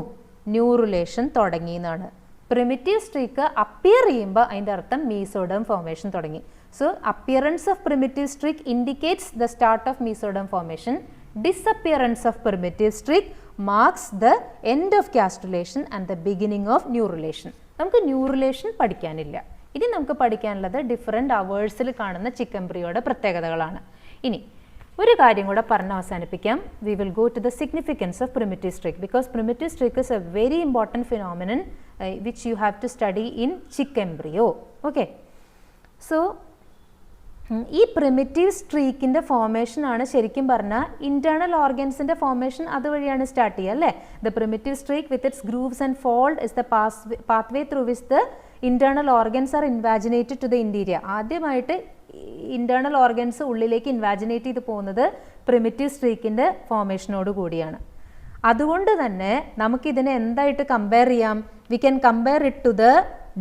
ന്യൂറുലേഷൻ തുടങ്ങി എന്നാണ്. പ്രിമിറ്റീവ് സ്ട്രീക്ക് അപ്പിയർ ചെയ്യുമ്പോൾ അതിൻ്റെ അർത്ഥം മീസോഡേം ഫോർമേഷൻ തുടങ്ങി. So appearance of primitive streak indicates the start of mesoderm formation. Disappearance of primitive streak marks the end of gastrulation and the beginning of neurulation. നമുക്ക് ന്യൂറുലേഷൻ പഠിക്കാനില്ല. ഇനി നമുക്ക് പഠിക്കാനുള്ളത് different അവേഴ്സിൽ കാണുന്ന ചിക്കൻബ്രിയോയുടെ പ്രത്യേകതകളാണ്. ഇനി ഒരു കാര്യം കൂടെ പറഞ്ഞ് അവസാനിപ്പിക്കാം. We will go to the significance of primitive streak because primitive streak is a very important phenomenon which you have to study in chick embryo. Okay, so ഈ പ്രിമിറ്റീവ് സ്ട്രീക്കിൻ്റെ ഫോർമേഷനാണ് ശരിക്കും പറഞ്ഞാൽ ഇൻറ്റേർണൽ ഓർഗൻസിൻ്റെ ഫോർമേഷൻ അതുവഴിയാണ് സ്റ്റാർട്ട് ചെയ്യുക അല്ലേ. The primitive streak with its grooves and fold is the pathway through which the internal organs are invaginated to the interior. ആദ്യമായിട്ട് ഇൻറ്റേർണൽ ഓർഗൻസ് ഉള്ളിലേക്ക് ഇൻവാജിനേറ്റ് ചെയ്ത് പോകുന്നത് പ്രിമിറ്റീവ് സ്ട്രീക്കിൻ്റെ ഫോർമേഷനോട് കൂടിയാണ്. അതുകൊണ്ട് തന്നെ നമുക്കിതിനെ എന്തായിട്ട് കമ്പയർ ചെയ്യാം? We can compare it to the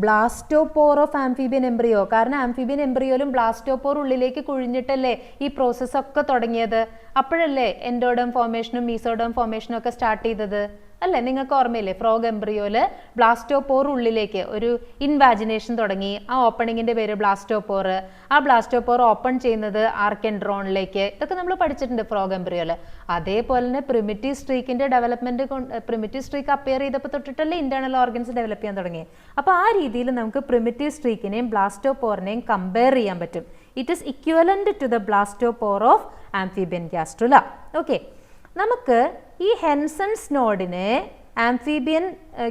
blastopore of amphibian embryo. കാരണം ആംഫീബിയൻ എംബ്രിയോയിലും ബ്ലാസ്റ്റോപോർ ഉള്ളിലേക്ക് കുഴിഞ്ഞിട്ടല്ലേ ഈ പ്രോസസ്സൊക്കെ തുടങ്ങിയത്. അപ്പോഴല്ലേ എൻഡോഡേം ഫോർമേഷനും മീസോഡേം ഫോർമേഷനും ഒക്കെ സ്റ്റാർട്ട് ചെയ്തത് അല്ലേ? നിങ്ങൾക്ക് ഓർമ്മയില്ലേ? ഫ്രോഗ് എംബ്രിയോയില് ബ്ലാസ്റ്റോപോർ ഉള്ളിലേക്ക് ഒരു ഇൻവാജിനേഷൻ തുടങ്ങി. ആ ഓപ്പണിങ്ങിൻ്റെ പേര് ബ്ലാസ്റ്റോപോർ. ആ ബ്ലാസ്റ്റോപോർ ഓപ്പൺ ചെയ്യുന്നത് ആർക്കെൻഡ്രോണിലേക്ക്. ഇതൊക്കെ നമ്മൾ പഠിച്ചിട്ടുണ്ട് ഫ്രോഗ് എംബ്രിയോയില്. അതേപോലെ തന്നെ പ്രിമിറ്റീവ് സ്ട്രീക്കിൻ്റെ ഡെവലപ്മെൻറ്റ് പ്രിമിറ്റീവ് സ്ട്രീക്ക് അപ്പിയർ ചെയ്തപ്പോൾ തൊട്ടിട്ടല്ലേ ഇൻറ്റേർണൽ ഓർഗൻസ് ഡെവലപ്പ് ചെയ്യാൻ തുടങ്ങി. അപ്പോൾ ആ രീതിയിൽ നമുക്ക് പ്രിമിറ്റീവ് സ്ട്രീക്കിനെയും ബ്ലാസ്റ്റോപോറിനെയും കമ്പയർ ചെയ്യാൻ പറ്റും. It is equivalent to the blastopore of amphibian gastrula. Okay, നമുക്ക് ഈ ഹെൻസൺസ് നോഡിനെ ആംഫീബിയൻ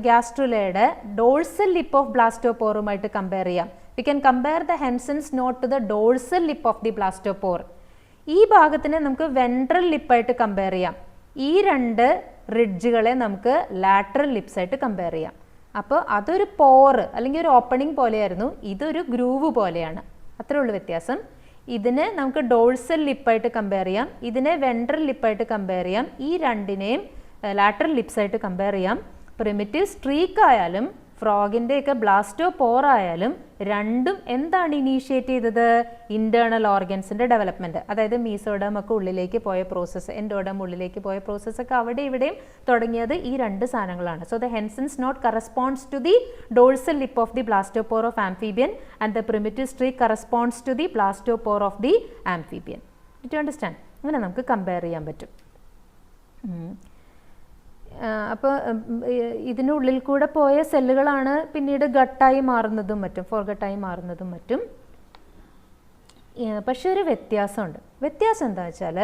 ഗ്യാസ്ട്രുലയുടെ ഡോഴ്സൽ ലിപ്പ് ഓഫ് ബ്ലാസ്റ്റോപോറുമായിട്ട് കമ്പയർ ചെയ്യാം. We can compare the Hensen's node to the dorsal lip of the blastopore. ഈ ഭാഗത്തിനെ നമുക്ക് വെൻട്രൽ ലിപ്പായിട്ട് കമ്പയർ ചെയ്യാം. ഈ രണ്ട് റിഡ്ജുകളെ നമുക്ക് ലാറ്ററൽ ലിപ്സ് ആയിട്ട് കമ്പയർ ചെയ്യാം. അപ്പോൾ അതൊരു പോറ് അല്ലെങ്കിൽ ഒരു ഓപ്പണിംഗ് പോലെയായിരുന്നു, ഇതൊരു ഗ്രൂവ് പോലെയാണ്. അത്രേ ഉള്ളൂ വ്യത്യാസം. ഇതിനെ നമുക്ക് ഡോഴ്സൽ ലിപ്പായിട്ട് കമ്പയർ ചെയ്യാം, ഇതിനെ വെൻട്രൽ ലിപ്പായിട്ട് കമ്പയർ ചെയ്യാം, ഈ രണ്ടിനെയും ലാറ്ററൽ ലിപ്സായിട്ട് കമ്പയർ ചെയ്യാം. പ്രിമിറ്റീവ് സ്ട്രീക്ക് ആയാലും ഫ്രോഗിൻ്റെയൊക്കെ ബ്ലാസ്റ്റോപോർ ആയാലും രണ്ടും എന്താണ് ഇനീഷ്യേറ്റ് ചെയ്തത്? ഇൻറ്റേർണൽ ഓർഗൻസിൻ്റെ ഡെവലപ്മെൻറ്റ്. അതായത് മീസോഡം ഒക്കെ ഉള്ളിലേക്ക് പോയ പ്രോസസ്സ്, എൻഡോഡം ഉള്ളിലേക്ക് പോയ പ്രോസസ്സൊക്കെ അവിടെ ഇവിടെയും തുടങ്ങിയത് ഈ രണ്ട് സാധനങ്ങളാണ്. So the Hensen's knot corresponds to the dorsal lip of the blastopore of amphibian and the primitive streak corresponds to the blastopore of the amphibian. Do you understand? അങ്ങനെ നമുക്ക് കമ്പയർ ചെയ്യാൻ പറ്റും. അപ്പോൾ ഇതിനുള്ളിൽ കൂടെ പോയ സെല്ലുകളാണ് പിന്നീട് ഗട്ടായി മാറുന്നതും മറ്റും, ഫോർഗട്ടായി മാറുന്നതും മറ്റും. പക്ഷെ ഒരു വ്യത്യാസമുണ്ട്. വ്യത്യാസം എന്താ വെച്ചാൽ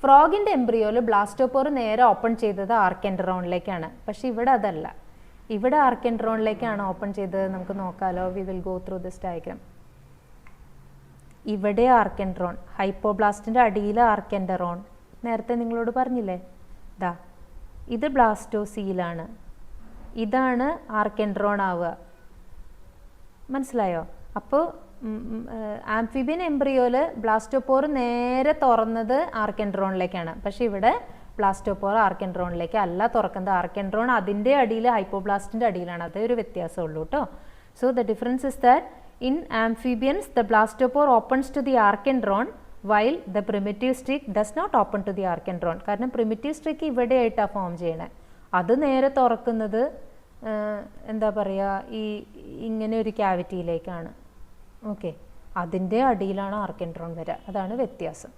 ഫ്രോഗിൻ്റെ എംബ്രിയോയിൽ ബ്ലാസ്റ്റോപോർ നേരെ ഓപ്പൺ ചെയ്തത് ആർക്കെൻഡ്രോണിലേക്കാണ്. പക്ഷെ ഇവിടെ അതല്ല. ഇവിടെ ആർക്കെൻഡ്രോണിലേക്കാണ് ഓപ്പൺ ചെയ്തത്. നമുക്ക് നോക്കാലോ. V will go through this diagram. ഇവിടെ ആർക്കെൻഡ്രോൺ, ഹൈപ്പോബ്ലാസ്റ്റിൻ്റെ അടിയിൽ ആർക്കെൻഡറോൺ. നേരത്തെ നിങ്ങളോട് പറഞ്ഞില്ലേ, ദാ ഇത് ബ്ലാസ്റ്റോസിയിലാണ്, ഇതാണ് ആർക്കെൻഡ്രോൺ ആവുക. മനസ്സിലായോ? അപ്പോൾ ആംഫീബിയൻ എംബ്രിയോയിൽ ബ്ലാസ്റ്റോപോർ നേരെ തുറന്നത് ആർക്കെൻഡ്രോണിലേക്കാണ്. പക്ഷെ ഇവിടെ ബ്ലാസ്റ്റോപോർ ആർക്കെൻഡ്രോണിലേക്ക് അല്ല തുറക്കുന്നത്. ആർക്കെൻഡ്രോൺ അതിൻ്റെ അടിയിൽ, ഹൈപ്പോബ്ലാസ്റ്റിൻ്റെ അടിയിലാണ്. അതേ ഒരു വ്യത്യാസമുള്ളൂ കേട്ടോ. So the difference is that in amphibians the blastopore opens to the archenteron while the primitive streak does not open to the archendron. കാരണം പ്രിമിറ്റീവ് സ്ട്രീക്ക് ഇവിടെയായിട്ടാണ് ഫോം ചെയ്യണേ. അത് നേരെ തുറക്കുന്നത് എന്താ പറയുക, ഈ ഇങ്ങനെ ഒരു ക്യാവിറ്റിയിലേക്കാണ്. ഓക്കെ, അതിൻ്റെ അടിയിലാണ് ആർക്കെൻഡ്രോൺ വരിക. അതാണ് വ്യത്യാസം.